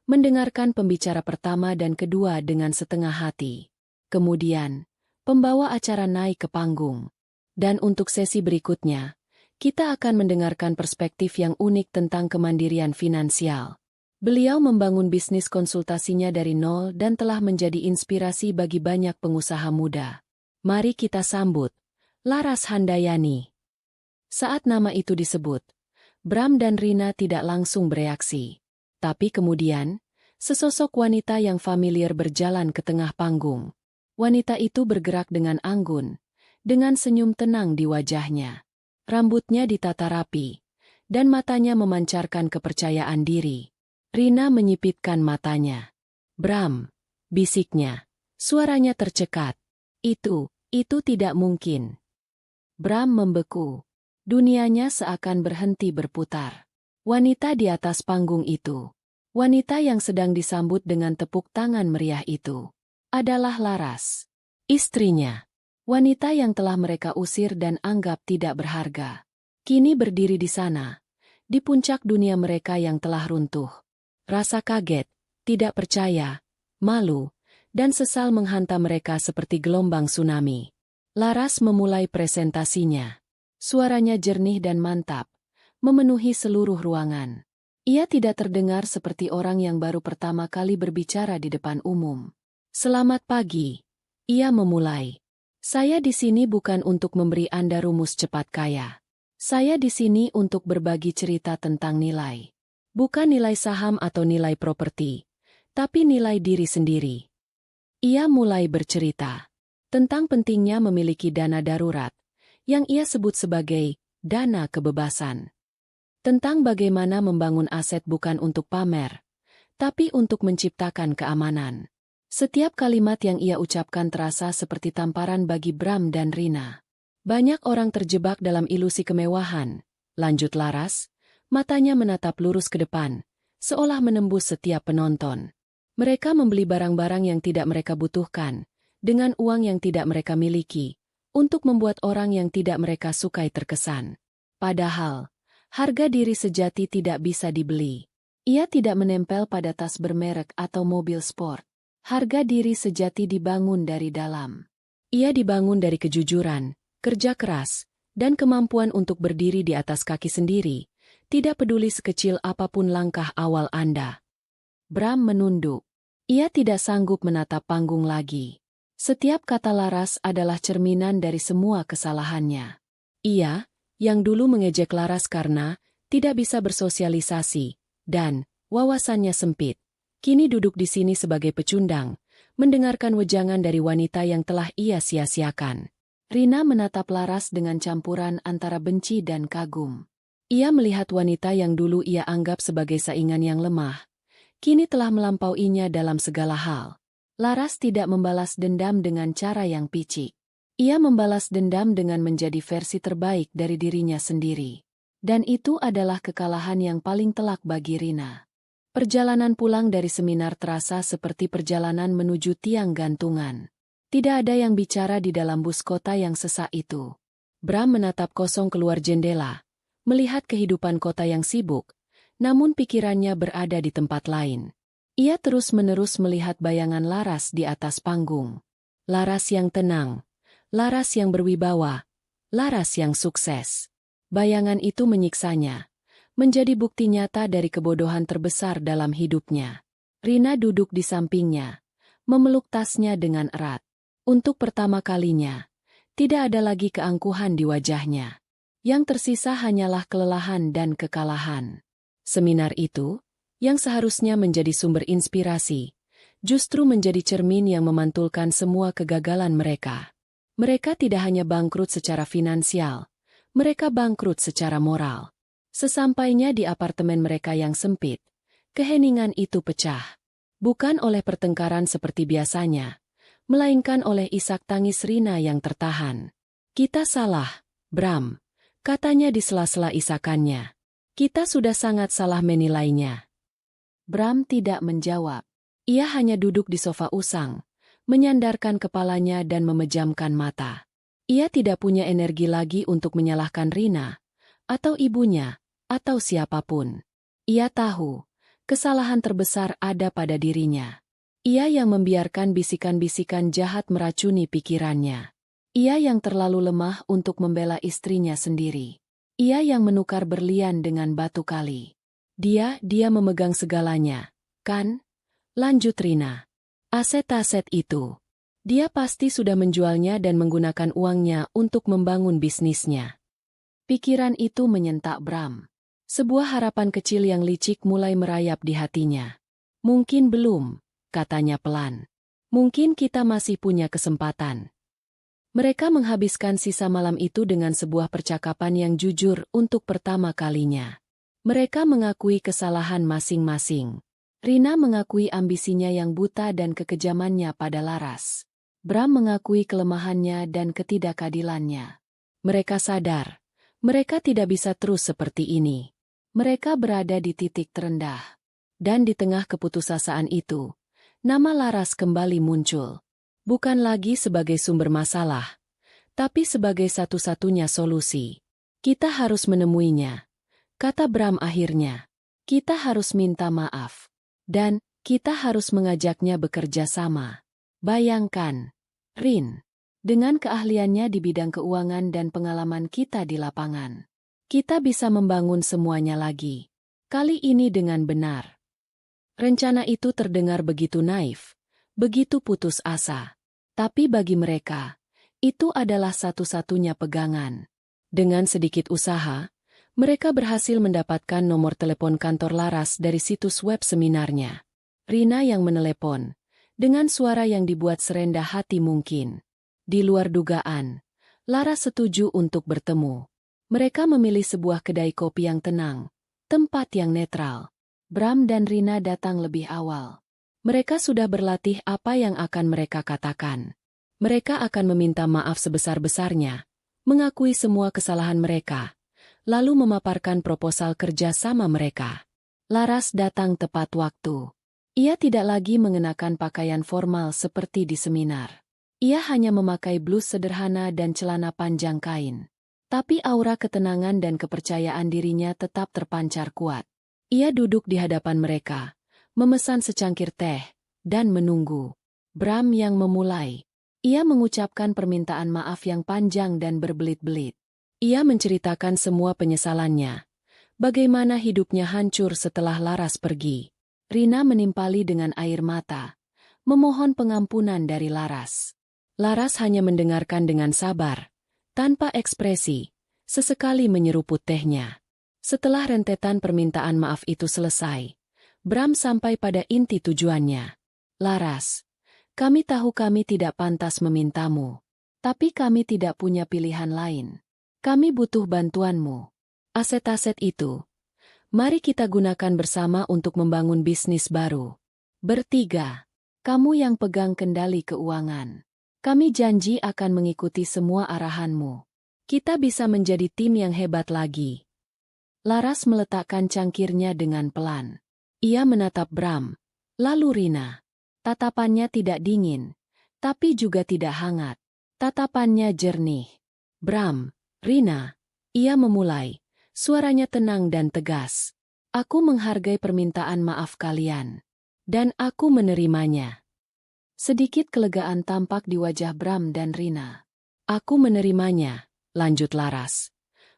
Speaker 1: mendengarkan pembicara pertama dan kedua dengan setengah hati. Kemudian, pembawa acara naik ke panggung. Dan untuk sesi berikutnya, kita akan mendengarkan perspektif yang unik tentang kemandirian finansial. Beliau membangun bisnis konsultasinya dari nol dan telah menjadi inspirasi bagi banyak pengusaha muda. Mari kita sambut Laras Handayani. Saat nama itu disebut, Bram dan Rina tidak langsung bereaksi. Tapi kemudian, sesosok wanita yang familiar berjalan ke tengah panggung. Wanita itu bergerak dengan anggun, dengan senyum tenang di wajahnya. Rambutnya ditata rapi, dan matanya memancarkan kepercayaan diri. Rina menyipitkan matanya. Bram, bisiknya. Suaranya tercekat. Itu tidak mungkin. Bram membeku. Dunianya seakan berhenti berputar. Wanita di atas panggung itu, wanita yang sedang disambut dengan tepuk tangan meriah itu, adalah Laras, istrinya. Wanita yang telah mereka usir dan anggap tidak berharga. Kini berdiri di sana, di puncak dunia mereka yang telah runtuh. Rasa kaget, tidak percaya, malu, dan sesal menghantam mereka seperti gelombang tsunami. Laras memulai presentasinya. Suaranya jernih dan mantap, memenuhi seluruh ruangan. Ia tidak terdengar seperti orang yang baru pertama kali berbicara di depan umum. Selamat pagi, ia memulai. Saya di sini bukan untuk memberi Anda rumus cepat kaya. Saya di sini untuk berbagi cerita tentang nilai. Bukan nilai saham atau nilai properti, tapi nilai diri sendiri. Ia mulai bercerita tentang pentingnya memiliki dana darurat, yang ia sebut sebagai dana kebebasan. Tentang bagaimana membangun aset bukan untuk pamer, tapi untuk menciptakan keamanan. Setiap kalimat yang ia ucapkan terasa seperti tamparan bagi Bram dan Rina. Banyak orang terjebak dalam ilusi kemewahan, lanjut Laras, matanya menatap lurus ke depan, seolah menembus setiap penonton. Mereka membeli barang-barang yang tidak mereka butuhkan, dengan uang yang tidak mereka miliki, untuk membuat orang yang tidak mereka sukai terkesan. Padahal, harga diri sejati tidak bisa dibeli. Ia tidak menempel pada tas bermerek atau mobil sport. Harga diri sejati dibangun dari dalam. Ia dibangun dari kejujuran, kerja keras, dan kemampuan untuk berdiri di atas kaki sendiri, tidak peduli sekecil apapun langkah awal Anda. Bram menunduk. Ia tidak sanggup menatap panggung lagi. Setiap kata Laras adalah cerminan dari semua kesalahannya. Ia, yang dulu mengejek Laras karena tidak bisa bersosialisasi, dan wawasannya sempit, kini duduk di sini sebagai pecundang, mendengarkan wejangan dari wanita yang telah ia sia-siakan. Rina menatap Laras dengan campuran antara benci dan kagum. Ia melihat wanita yang dulu ia anggap sebagai saingan yang lemah, kini telah melampauinya dalam segala hal. Laras tidak membalas dendam dengan cara yang picik. Ia membalas dendam dengan menjadi versi terbaik dari dirinya sendiri. Dan itu adalah kekalahan yang paling telak bagi Rina. Perjalanan pulang dari seminar terasa seperti perjalanan menuju tiang gantungan. Tidak ada yang bicara di dalam bus kota yang sesak itu. Bram menatap kosong keluar jendela, melihat kehidupan kota yang sibuk, namun pikirannya berada di tempat lain. Ia terus-menerus melihat bayangan Laras di atas panggung. Laras yang tenang, Laras yang berwibawa, Laras yang sukses. Bayangan itu menyiksanya, menjadi bukti nyata dari kebodohan terbesar dalam hidupnya. Rina duduk di sampingnya, memeluk tasnya dengan erat. Untuk pertama kalinya, tidak ada lagi keangkuhan di wajahnya. Yang tersisa hanyalah kelelahan dan kekalahan. Seminar itu, yang seharusnya menjadi sumber inspirasi, justru menjadi cermin yang memantulkan semua kegagalan mereka. Mereka tidak hanya bangkrut secara finansial, mereka bangkrut secara moral. Sesampainya di apartemen mereka yang sempit, keheningan itu pecah. Bukan oleh pertengkaran seperti biasanya, melainkan oleh isak tangis Rina yang tertahan. Kita salah, Bram, katanya di sela-sela isakannya. Kita sudah sangat salah menilainya. Bram tidak menjawab. Ia hanya duduk di sofa usang, menyandarkan kepalanya dan memejamkan mata. Ia tidak punya energi lagi untuk menyalahkan Rina, atau ibunya, atau siapapun. Ia tahu, kesalahan terbesar ada pada dirinya. Ia yang membiarkan bisikan-bisikan jahat meracuni pikirannya. Ia yang terlalu lemah untuk membela istrinya sendiri. Ia yang menukar berlian dengan batu kali. Dia memegang segalanya, kan? Lanjut Rina. Aset-aset itu. Dia pasti sudah menjualnya dan menggunakan uangnya untuk membangun bisnisnya. Pikiran itu menyentak Bram. Sebuah harapan kecil yang licik mulai merayap di hatinya. Mungkin belum, katanya pelan. Mungkin kita masih punya kesempatan. Mereka menghabiskan sisa malam itu dengan sebuah percakapan yang jujur untuk pertama kalinya. Mereka mengakui kesalahan masing-masing. Rina mengakui ambisinya yang buta dan kekejamannya pada Laras. Bram mengakui kelemahannya dan ketidakadilannya. Mereka sadar, mereka tidak bisa terus seperti ini. Mereka berada di titik terendah. Dan di tengah keputusasaan itu, nama Laras kembali muncul. Bukan lagi sebagai sumber masalah, tapi sebagai satu-satunya solusi. Kita harus menemuinya, kata Bram akhirnya. Kita harus minta maaf. Dan, kita harus mengajaknya bekerja sama. Bayangkan, Rin, dengan keahliannya di bidang keuangan dan pengalaman kita di lapangan, kita bisa membangun semuanya lagi. Kali ini dengan benar. Rencana itu terdengar begitu naif, begitu putus asa. Tapi bagi mereka, itu adalah satu-satunya pegangan. Dengan sedikit usaha, mereka berhasil mendapatkan nomor telepon kantor Laras dari situs web seminarnya. Rina yang menelepon, dengan suara yang dibuat serendah hati mungkin. Di luar dugaan, Laras setuju untuk bertemu. Mereka memilih sebuah kedai kopi yang tenang, tempat yang netral. Bram dan Rina datang lebih awal. Mereka sudah berlatih apa yang akan mereka katakan. Mereka akan meminta maaf sebesar-besarnya, mengakui semua kesalahan mereka, lalu memaparkan proposal kerja sama mereka. Laras datang tepat waktu. Ia tidak lagi mengenakan pakaian formal seperti di seminar. Ia hanya memakai blus sederhana dan celana panjang kain. Tapi aura ketenangan dan kepercayaan dirinya tetap terpancar kuat. Ia duduk di hadapan mereka, memesan secangkir teh, dan menunggu. Bram yang memulai. Ia mengucapkan permintaan maaf yang panjang dan berbelit-belit. Ia menceritakan semua penyesalannya. Bagaimana hidupnya hancur setelah Laras pergi. Rina menimpali dengan air mata, memohon pengampunan dari Laras. Laras hanya mendengarkan dengan sabar, tanpa ekspresi, sesekali menyeruput tehnya. Setelah rentetan permintaan maaf itu selesai, Bram sampai pada inti tujuannya. Laras, kami tahu kami tidak pantas memintamu. Tapi kami tidak punya pilihan lain. Kami butuh bantuanmu. Aset-aset itu, mari kita gunakan bersama untuk membangun bisnis baru. Bertiga, kamu yang pegang kendali keuangan. Kami janji akan mengikuti semua arahanmu. Kita bisa menjadi tim yang hebat lagi. Laras meletakkan cangkirnya dengan pelan. Ia menatap Bram, lalu Rina. Tatapannya tidak dingin, tapi juga tidak hangat. Tatapannya jernih. Bram, Rina, ia memulai, suaranya tenang dan tegas. Aku menghargai permintaan maaf kalian. Dan aku menerimanya. Sedikit kelegaan tampak di wajah Bram dan Rina. Aku menerimanya, lanjut Laras.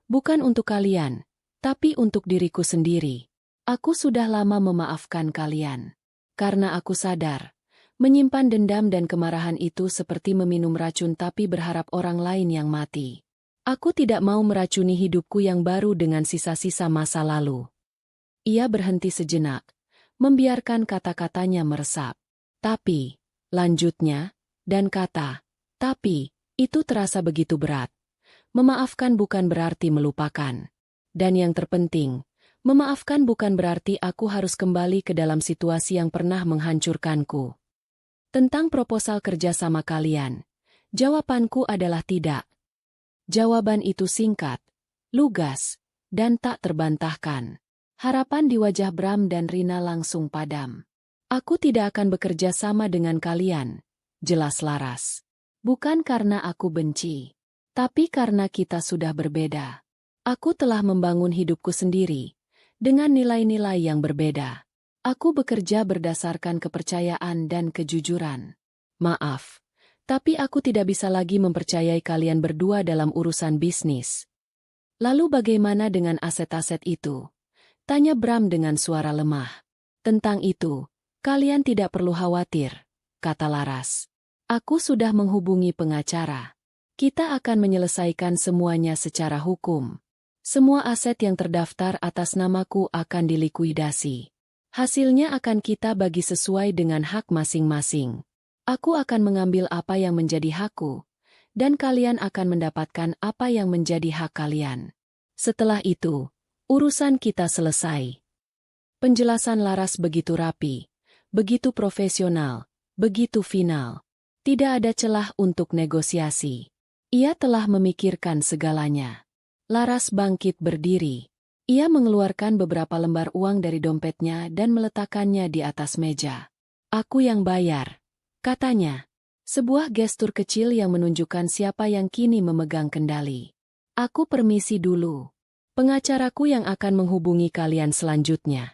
Speaker 1: Bukan untuk kalian, tapi untuk diriku sendiri. Aku sudah lama memaafkan kalian. Karena aku sadar, menyimpan dendam dan kemarahan itu seperti meminum racun tapi berharap orang lain yang mati. Aku tidak mau meracuni hidupku yang baru dengan sisa-sisa masa lalu. Ia berhenti sejenak, membiarkan kata-katanya meresap. Tapi, lanjutnya, dan kata, tapi, itu terasa begitu berat. Memaafkan bukan berarti melupakan. Dan yang terpenting, memaafkan bukan berarti aku harus kembali ke dalam situasi yang pernah menghancurkanku. Tentang proposal kerja sama kalian, jawabanku adalah tidak. Jawaban itu singkat, lugas, dan tak terbantahkan. Harapan di wajah Bram dan Rina langsung padam. Aku tidak akan bekerja sama dengan kalian, jelas Laras. Bukan karena aku benci, tapi karena kita sudah berbeda. Aku telah membangun hidupku sendiri, dengan nilai-nilai yang berbeda. Aku bekerja berdasarkan kepercayaan dan kejujuran. Maaf, tapi aku tidak bisa lagi mempercayai kalian berdua dalam urusan bisnis. Lalu bagaimana dengan aset-aset itu? Tanya Bram dengan suara lemah. Tentang itu, kalian tidak perlu khawatir, kata Laras. Aku sudah menghubungi pengacara. Kita akan menyelesaikan semuanya secara hukum. Semua aset yang terdaftar atas namaku akan dilikuidasi. Hasilnya akan kita bagi sesuai dengan hak masing-masing. Aku akan mengambil apa yang menjadi hakku, dan kalian akan mendapatkan apa yang menjadi hak kalian. Setelah itu, urusan kita selesai. Penjelasan Laras begitu rapi, begitu profesional, begitu final. Tidak ada celah untuk negosiasi. Ia telah memikirkan segalanya. Laras bangkit berdiri. Ia mengeluarkan beberapa lembar uang dari dompetnya dan meletakkannya di atas meja. Aku yang bayar, katanya. Sebuah gestur kecil yang menunjukkan siapa yang kini memegang kendali. Aku permisi dulu. Pengacaraku yang akan menghubungi kalian selanjutnya.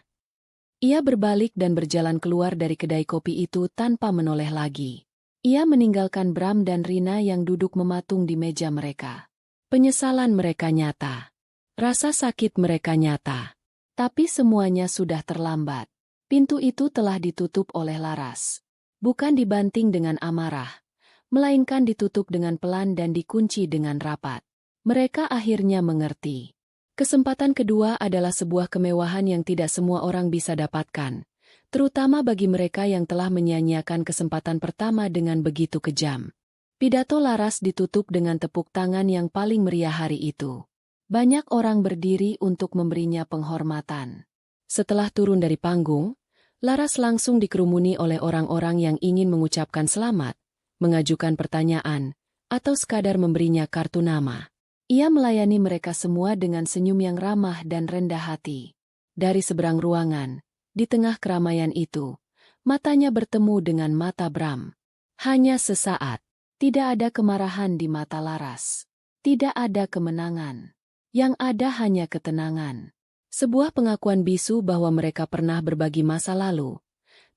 Speaker 1: Ia berbalik dan berjalan keluar dari kedai kopi itu tanpa menoleh lagi. Ia meninggalkan Bram dan Rina yang duduk mematung di meja mereka. Penyesalan mereka nyata. Rasa sakit mereka nyata. Tapi semuanya sudah terlambat. Pintu itu telah ditutup oleh Laras. Bukan dibanting dengan amarah, melainkan ditutup dengan pelan dan dikunci dengan rapat. Mereka akhirnya mengerti. Kesempatan kedua adalah sebuah kemewahan yang tidak semua orang bisa dapatkan. Terutama bagi mereka yang telah menyia-nyiakan kesempatan pertama dengan begitu kejam. Pidato Laras ditutup dengan tepuk tangan yang paling meriah hari itu. Banyak orang berdiri untuk memberinya penghormatan. Setelah turun dari panggung, Laras langsung dikerumuni oleh orang-orang yang ingin mengucapkan selamat, mengajukan pertanyaan, atau sekadar memberinya kartu nama. Ia melayani mereka semua dengan senyum yang ramah dan rendah hati. Dari seberang ruangan, di tengah keramaian itu, matanya bertemu dengan mata Bram. Hanya sesaat, tidak ada kemarahan di mata Laras. Tidak ada kemenangan. Yang ada hanya ketenangan. Sebuah pengakuan bisu bahwa mereka pernah berbagi masa lalu,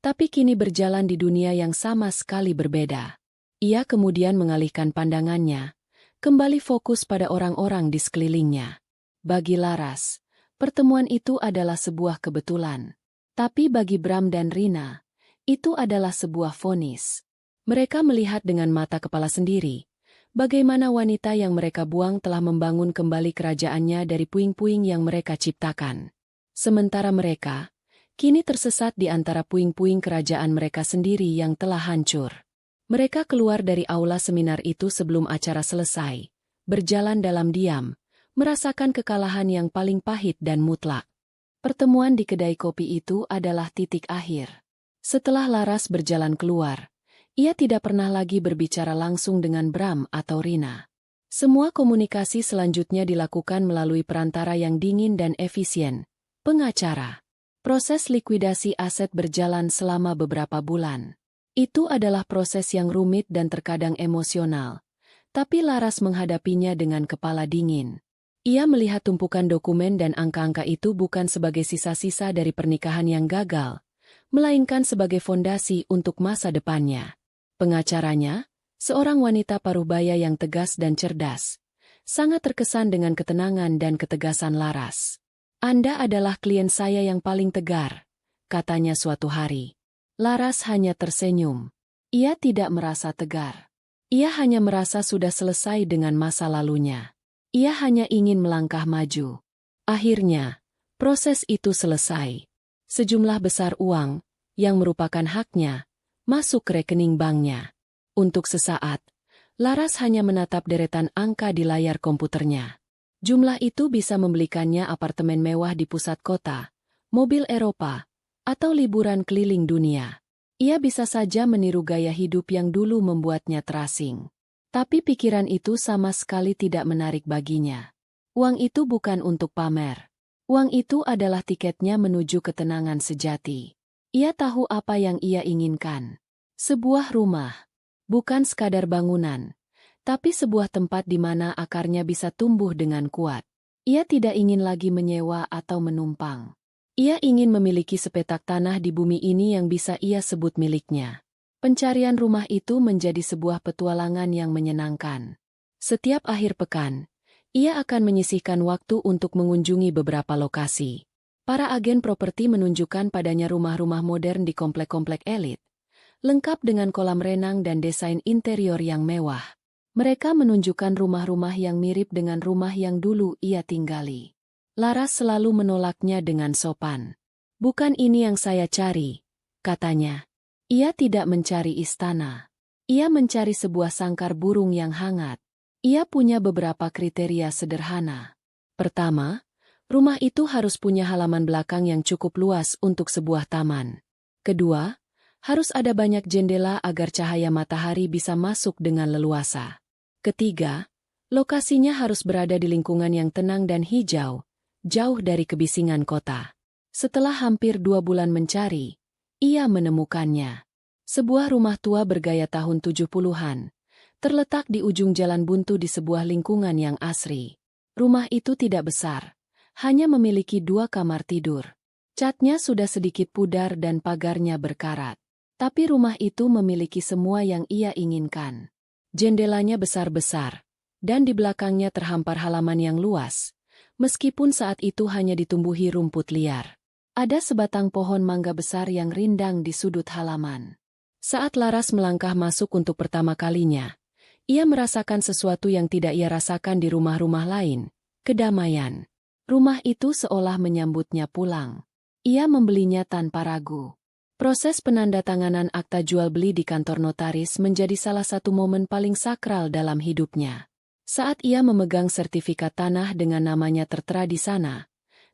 Speaker 1: tapi kini berjalan di dunia yang sama sekali berbeda. Ia kemudian mengalihkan pandangannya, kembali fokus pada orang-orang di sekelilingnya. Bagi Laras, pertemuan itu adalah sebuah kebetulan. Tapi bagi Bram dan Rina, itu adalah sebuah vonis. Mereka melihat dengan mata kepala sendiri, bagaimana wanita yang mereka buang telah membangun kembali kerajaannya dari puing-puing yang mereka ciptakan. Sementara mereka, kini tersesat di antara puing-puing kerajaan mereka sendiri yang telah hancur. Mereka keluar dari aula seminar itu sebelum acara selesai, berjalan dalam diam, merasakan kekalahan yang paling pahit dan mutlak. Pertemuan di kedai kopi itu adalah titik akhir. Setelah Laras berjalan keluar, ia tidak pernah lagi berbicara langsung dengan Bram atau Rina. Semua komunikasi selanjutnya dilakukan melalui perantara yang dingin dan efisien, pengacara. Proses likuidasi aset berjalan selama beberapa bulan. Itu adalah proses yang rumit dan terkadang emosional, tapi Laras menghadapinya dengan kepala dingin. Ia melihat tumpukan dokumen dan angka-angka itu bukan sebagai sisa-sisa dari pernikahan yang gagal, melainkan sebagai fondasi untuk masa depannya. Pengacaranya, seorang wanita paruh-baya yang tegas dan cerdas, sangat terkesan dengan ketenangan dan ketegasan Laras. Anda adalah klien saya yang paling tegar, katanya suatu hari. Laras hanya tersenyum. Ia tidak merasa tegar. Ia hanya merasa sudah selesai dengan masa lalunya. Ia hanya ingin melangkah maju. Akhirnya, proses itu selesai. Sejumlah besar uang, yang merupakan haknya, masuk ke rekening banknya. Untuk sesaat, Laras hanya menatap deretan angka di layar komputernya. Jumlah itu bisa membelikannya apartemen mewah di pusat kota, mobil Eropa, atau liburan keliling dunia. Ia bisa saja meniru gaya hidup yang dulu membuatnya terasing. Tapi pikiran itu sama sekali tidak menarik baginya. Uang itu bukan untuk pamer. Uang itu adalah tiketnya menuju ketenangan sejati. Ia tahu apa yang ia inginkan. Sebuah rumah. Bukan sekadar bangunan, tapi sebuah tempat di mana akarnya bisa tumbuh dengan kuat. Ia tidak ingin lagi menyewa atau menumpang. Ia ingin memiliki sepetak tanah di bumi ini yang bisa ia sebut miliknya. Pencarian rumah itu menjadi sebuah petualangan yang menyenangkan. Setiap akhir pekan, ia akan menyisihkan waktu untuk mengunjungi beberapa lokasi. Para agen properti menunjukkan padanya rumah-rumah modern di komplek-komplek elit, lengkap dengan kolam renang dan desain interior yang mewah. Mereka menunjukkan rumah-rumah yang mirip dengan rumah yang dulu ia tinggali. Laras selalu menolaknya dengan sopan. "Bukan ini yang saya cari," katanya. Ia tidak mencari istana. Ia mencari sebuah sangkar burung yang hangat. Ia punya beberapa kriteria sederhana. Pertama, rumah itu harus punya halaman belakang yang cukup luas untuk sebuah taman. Kedua, harus ada banyak jendela agar cahaya matahari bisa masuk dengan leluasa. Ketiga, lokasinya harus berada di lingkungan yang tenang dan hijau, jauh dari kebisingan kota. Setelah hampir 2 bulan mencari, ia menemukannya. Sebuah rumah tua bergaya tahun 70-an, terletak di ujung jalan buntu di sebuah lingkungan yang asri. Rumah itu tidak besar, hanya memiliki 2 kamar tidur. Catnya sudah sedikit pudar dan pagarnya berkarat. Tapi rumah itu memiliki semua yang ia inginkan. Jendelanya besar-besar, dan di belakangnya terhampar halaman yang luas, meskipun saat itu hanya ditumbuhi rumput liar. Ada sebatang pohon mangga besar yang rindang di sudut halaman. Saat Laras melangkah masuk untuk pertama kalinya, ia merasakan sesuatu yang tidak ia rasakan di rumah-rumah lain, kedamaian. Rumah itu seolah menyambutnya pulang. Ia membelinya tanpa ragu. Proses penandatanganan akta jual-beli di kantor notaris menjadi salah satu momen paling sakral dalam hidupnya. Saat ia memegang sertifikat tanah dengan namanya tertera di sana,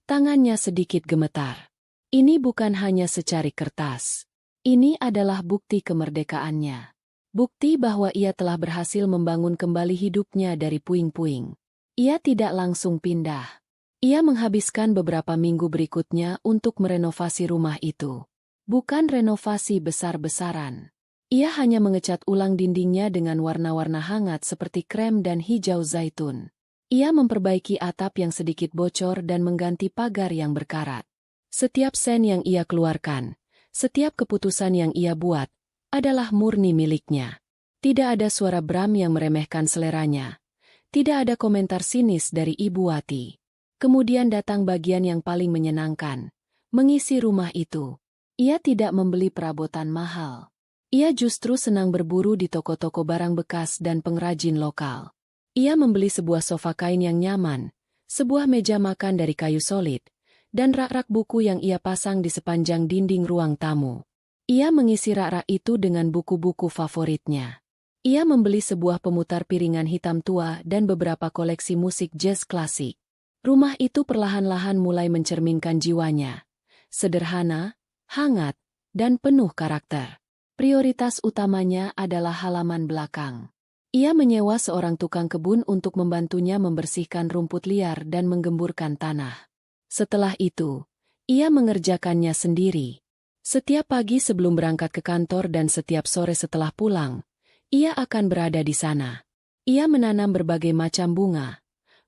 Speaker 1: tangannya sedikit gemetar. Ini bukan hanya secari kertas. Ini adalah bukti kemerdekaannya. Bukti bahwa ia telah berhasil membangun kembali hidupnya dari puing-puing. Ia tidak langsung pindah. Ia menghabiskan beberapa minggu berikutnya untuk merenovasi rumah itu. Bukan renovasi besar-besaran. Ia hanya mengecat ulang dindingnya dengan warna-warna hangat seperti krem dan hijau zaitun. Ia memperbaiki atap yang sedikit bocor dan mengganti pagar yang berkarat. Setiap sen yang ia keluarkan, setiap keputusan yang ia buat, adalah murni miliknya. Tidak ada suara Bram yang meremehkan seleranya. Tidak ada komentar sinis dari Ibu Wati. Kemudian datang bagian yang paling menyenangkan, mengisi rumah itu. Ia tidak membeli perabotan mahal. Ia justru senang berburu di toko-toko barang bekas dan pengrajin lokal. Ia membeli sebuah sofa kain yang nyaman, sebuah meja makan dari kayu solid, dan rak-rak buku yang ia pasang di sepanjang dinding ruang tamu. Ia mengisi rak-rak itu dengan buku-buku favoritnya. Ia membeli sebuah pemutar piringan hitam tua dan beberapa koleksi musik jazz klasik. Rumah itu perlahan-lahan mulai mencerminkan jiwanya. Sederhana, hangat, dan penuh karakter. Prioritas utamanya adalah halaman belakang. Ia menyewa seorang tukang kebun untuk membantunya membersihkan rumput liar dan menggemburkan tanah. Setelah itu, ia mengerjakannya sendiri. Setiap pagi sebelum berangkat ke kantor dan setiap sore setelah pulang, ia akan berada di sana. Ia menanam berbagai macam bunga,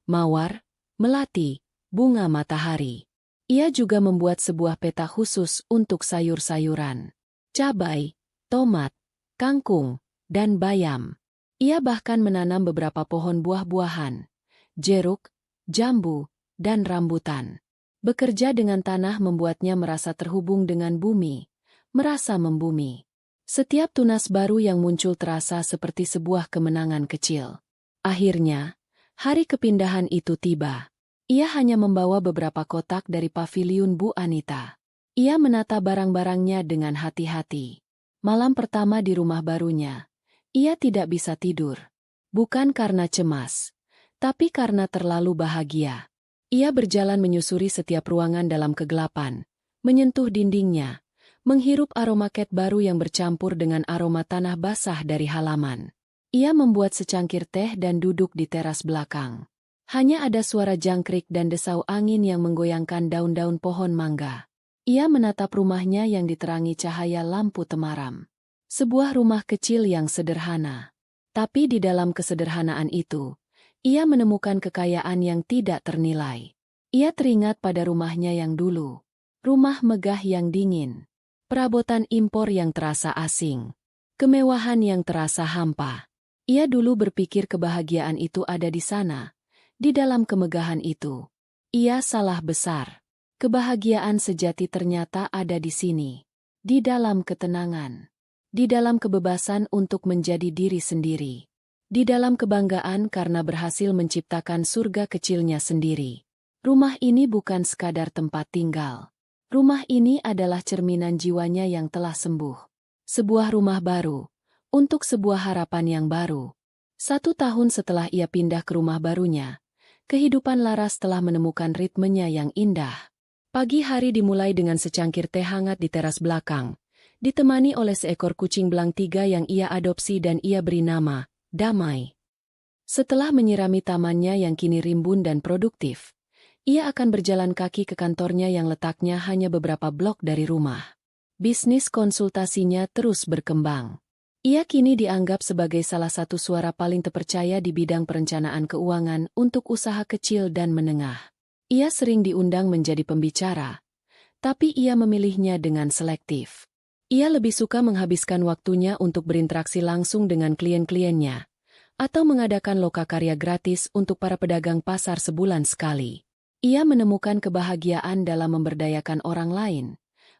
Speaker 1: mawar, melati, bunga matahari. Ia juga membuat sebuah peta khusus untuk sayur-sayuran, cabai, tomat, kangkung, dan bayam. Ia bahkan menanam beberapa pohon buah-buahan, jeruk, jambu, dan rambutan. Bekerja dengan tanah membuatnya merasa terhubung dengan bumi, merasa membumi. Setiap tunas baru yang muncul terasa seperti sebuah kemenangan kecil. Akhirnya, hari kepindahan itu tiba. Ia hanya membawa beberapa kotak dari paviliun Bu Anita. Ia menata barang-barangnya dengan hati-hati. Malam pertama di rumah barunya, ia tidak bisa tidur. Bukan karena cemas, tapi karena terlalu bahagia. Ia berjalan menyusuri setiap ruangan dalam kegelapan, menyentuh dindingnya, menghirup aroma cat baru yang bercampur dengan aroma tanah basah dari halaman. Ia membuat secangkir teh dan duduk di teras belakang. Hanya ada suara jangkrik dan desau angin yang menggoyangkan daun-daun pohon mangga. Ia menatap rumahnya yang diterangi cahaya lampu temaram. Sebuah rumah kecil yang sederhana. Tapi di dalam kesederhanaan itu, ia menemukan kekayaan yang tidak ternilai. Ia teringat pada rumahnya yang dulu. Rumah megah yang dingin. Perabotan impor yang terasa asing. Kemewahan yang terasa hampa. Ia dulu berpikir kebahagiaan itu ada di sana. Di dalam kemegahan itu. Ia salah besar. Kebahagiaan sejati ternyata ada di sini. Di dalam ketenangan. Di dalam kebebasan untuk menjadi diri sendiri. Di dalam kebanggaan karena berhasil menciptakan surga kecilnya sendiri. Rumah ini bukan sekadar tempat tinggal. Rumah ini adalah cerminan jiwanya yang telah sembuh. Sebuah rumah baru. Untuk sebuah harapan yang baru. 1 tahun setelah ia pindah ke rumah barunya, kehidupan Laras telah menemukan ritmenya yang indah. Pagi hari dimulai dengan secangkir teh hangat di teras belakang, ditemani oleh seekor kucing belang 3 yang ia adopsi dan ia beri nama, Damai. Setelah menyirami tamannya yang kini rimbun dan produktif, ia akan berjalan kaki ke kantornya yang letaknya hanya beberapa blok dari rumah. Bisnis konsultasinya terus berkembang. Ia kini dianggap sebagai salah satu suara paling terpercaya di bidang perencanaan keuangan untuk usaha kecil dan menengah. Ia sering diundang menjadi pembicara, tapi ia memilihnya dengan selektif. Ia lebih suka menghabiskan waktunya untuk berinteraksi langsung dengan klien-kliennya, atau mengadakan lokakarya gratis untuk para pedagang pasar sebulan sekali. Ia menemukan kebahagiaan dalam memberdayakan orang lain,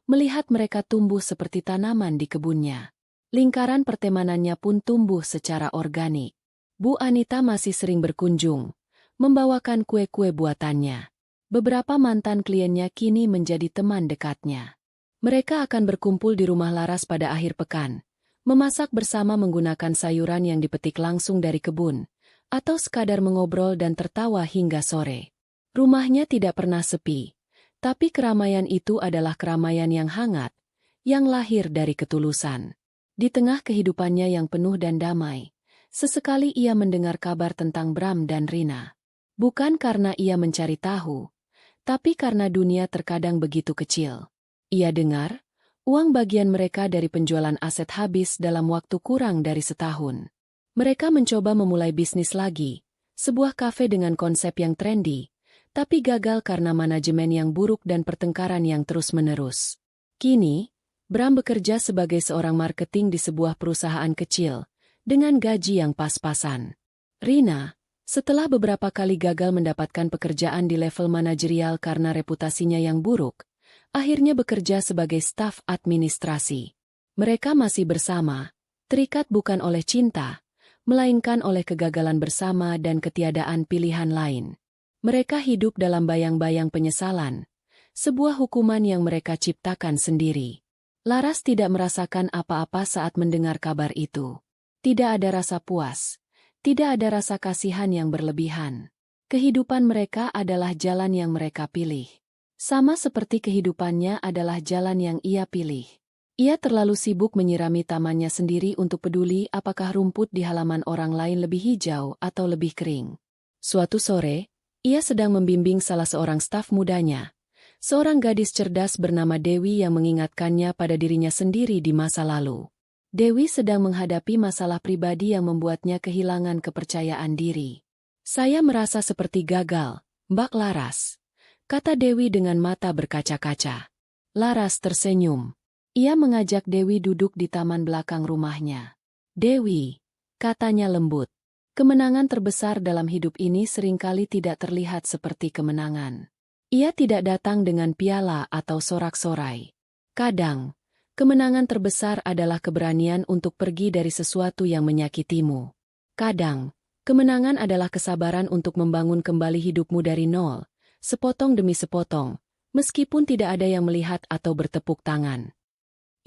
Speaker 1: melihat mereka tumbuh seperti tanaman di kebunnya. Lingkaran pertemanannya pun tumbuh secara organik. Bu Anita masih sering berkunjung, membawakan kue-kue buatannya. Beberapa mantan kliennya kini menjadi teman dekatnya. Mereka akan berkumpul di rumah Laras pada akhir pekan, memasak bersama menggunakan sayuran yang dipetik langsung dari kebun, atau sekadar mengobrol dan tertawa hingga sore. Rumahnya tidak pernah sepi, tapi keramaian itu adalah keramaian yang hangat, yang lahir dari ketulusan. Di tengah kehidupannya yang penuh dan damai, sesekali ia mendengar kabar tentang Bram dan Rina. Bukan karena ia mencari tahu, tapi karena dunia terkadang begitu kecil. Ia dengar, uang bagian mereka dari penjualan aset habis dalam waktu kurang dari setahun. Mereka mencoba memulai bisnis lagi, sebuah kafe dengan konsep yang trendy, tapi gagal karena manajemen yang buruk dan pertengkaran yang terus-menerus. Kini, Bram bekerja sebagai seorang marketing di sebuah perusahaan kecil, dengan gaji yang pas-pasan. Rina, setelah beberapa kali gagal mendapatkan pekerjaan di level manajerial karena reputasinya yang buruk, akhirnya bekerja sebagai staf administrasi. Mereka masih bersama, terikat bukan oleh cinta, melainkan oleh kegagalan bersama dan ketiadaan pilihan lain. Mereka hidup dalam bayang-bayang penyesalan, sebuah hukuman yang mereka ciptakan sendiri. Laras tidak merasakan apa-apa saat mendengar kabar itu. Tidak ada rasa puas. Tidak ada rasa kasihan yang berlebihan. Kehidupan mereka adalah jalan yang mereka pilih. Sama seperti kehidupannya adalah jalan yang ia pilih. Ia terlalu sibuk menyirami tamannya sendiri untuk peduli apakah rumput di halaman orang lain lebih hijau atau lebih kering. Suatu sore, ia sedang membimbing salah seorang staf mudanya. Seorang gadis cerdas bernama Dewi yang mengingatkannya pada dirinya sendiri di masa lalu. Dewi sedang menghadapi masalah pribadi yang membuatnya kehilangan kepercayaan diri. "Saya merasa seperti gagal, Mbak Laras," kata Dewi dengan mata berkaca-kaca. Laras tersenyum. Ia mengajak Dewi duduk di taman belakang rumahnya. "Dewi," katanya lembut, "kemenangan terbesar dalam hidup ini seringkali tidak terlihat seperti kemenangan. Ia tidak datang dengan piala atau sorak-sorai. Kadang, kemenangan terbesar adalah keberanian untuk pergi dari sesuatu yang menyakitimu. Kadang, kemenangan adalah kesabaran untuk membangun kembali hidupmu dari nol, sepotong demi sepotong, meskipun tidak ada yang melihat atau bertepuk tangan."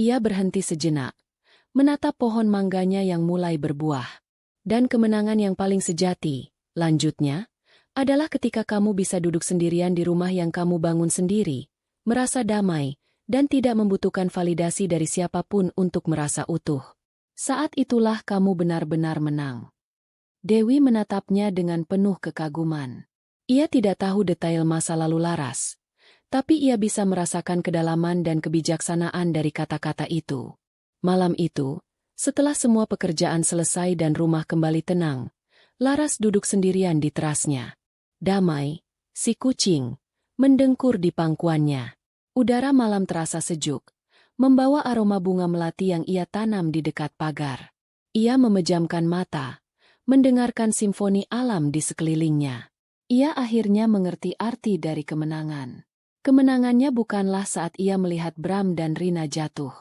Speaker 1: Ia berhenti sejenak, menatap pohon mangganya yang mulai berbuah. "Dan kemenangan yang paling sejati," lanjutnya, "adalah ketika kamu bisa duduk sendirian di rumah yang kamu bangun sendiri, merasa damai, dan tidak membutuhkan validasi dari siapapun untuk merasa utuh. Saat itulah kamu benar-benar menang." Dewi menatapnya dengan penuh kekaguman. Ia tidak tahu detail masa lalu Laras, tapi ia bisa merasakan kedalaman dan kebijaksanaan dari kata-kata itu. Malam itu, Setelah semua pekerjaan selesai dan rumah kembali tenang, Laras duduk sendirian di terasnya. Damai, si kucing, mendengkur di pangkuannya. Udara malam terasa sejuk, membawa aroma bunga melati yang ia tanam di dekat pagar. Ia memejamkan mata, mendengarkan simfoni alam di sekelilingnya. Ia akhirnya mengerti arti dari kemenangan. Kemenangannya bukanlah saat ia melihat Bram dan Rina jatuh.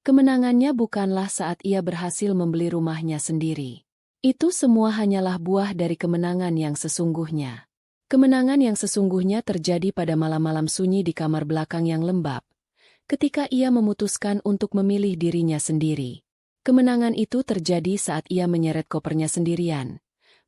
Speaker 1: Kemenangannya bukanlah saat ia berhasil membeli rumahnya sendiri. Itu semua hanyalah buah dari kemenangan yang sesungguhnya. Kemenangan yang sesungguhnya terjadi pada malam-malam sunyi di kamar belakang yang lembab, ketika ia memutuskan untuk memilih dirinya sendiri. Kemenangan itu terjadi saat ia menyeret kopernya sendirian,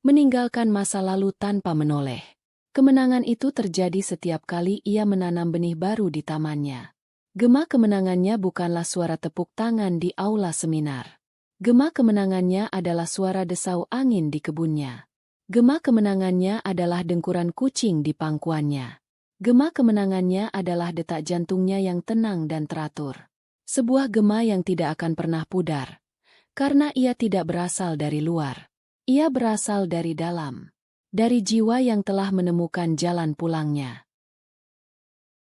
Speaker 1: meninggalkan masa lalu tanpa menoleh. Kemenangan itu terjadi setiap kali ia menanam benih baru di tamannya. Gema kemenangannya bukanlah suara tepuk tangan di aula seminar. Gema kemenangannya adalah suara desau angin di kebunnya. Gema kemenangannya adalah dengkuran kucing di pangkuannya. Gema kemenangannya adalah detak jantungnya yang tenang dan teratur. Sebuah gema yang tidak akan pernah pudar. Karena ia tidak berasal dari luar. Ia berasal dari dalam. Dari jiwa yang telah menemukan jalan pulangnya.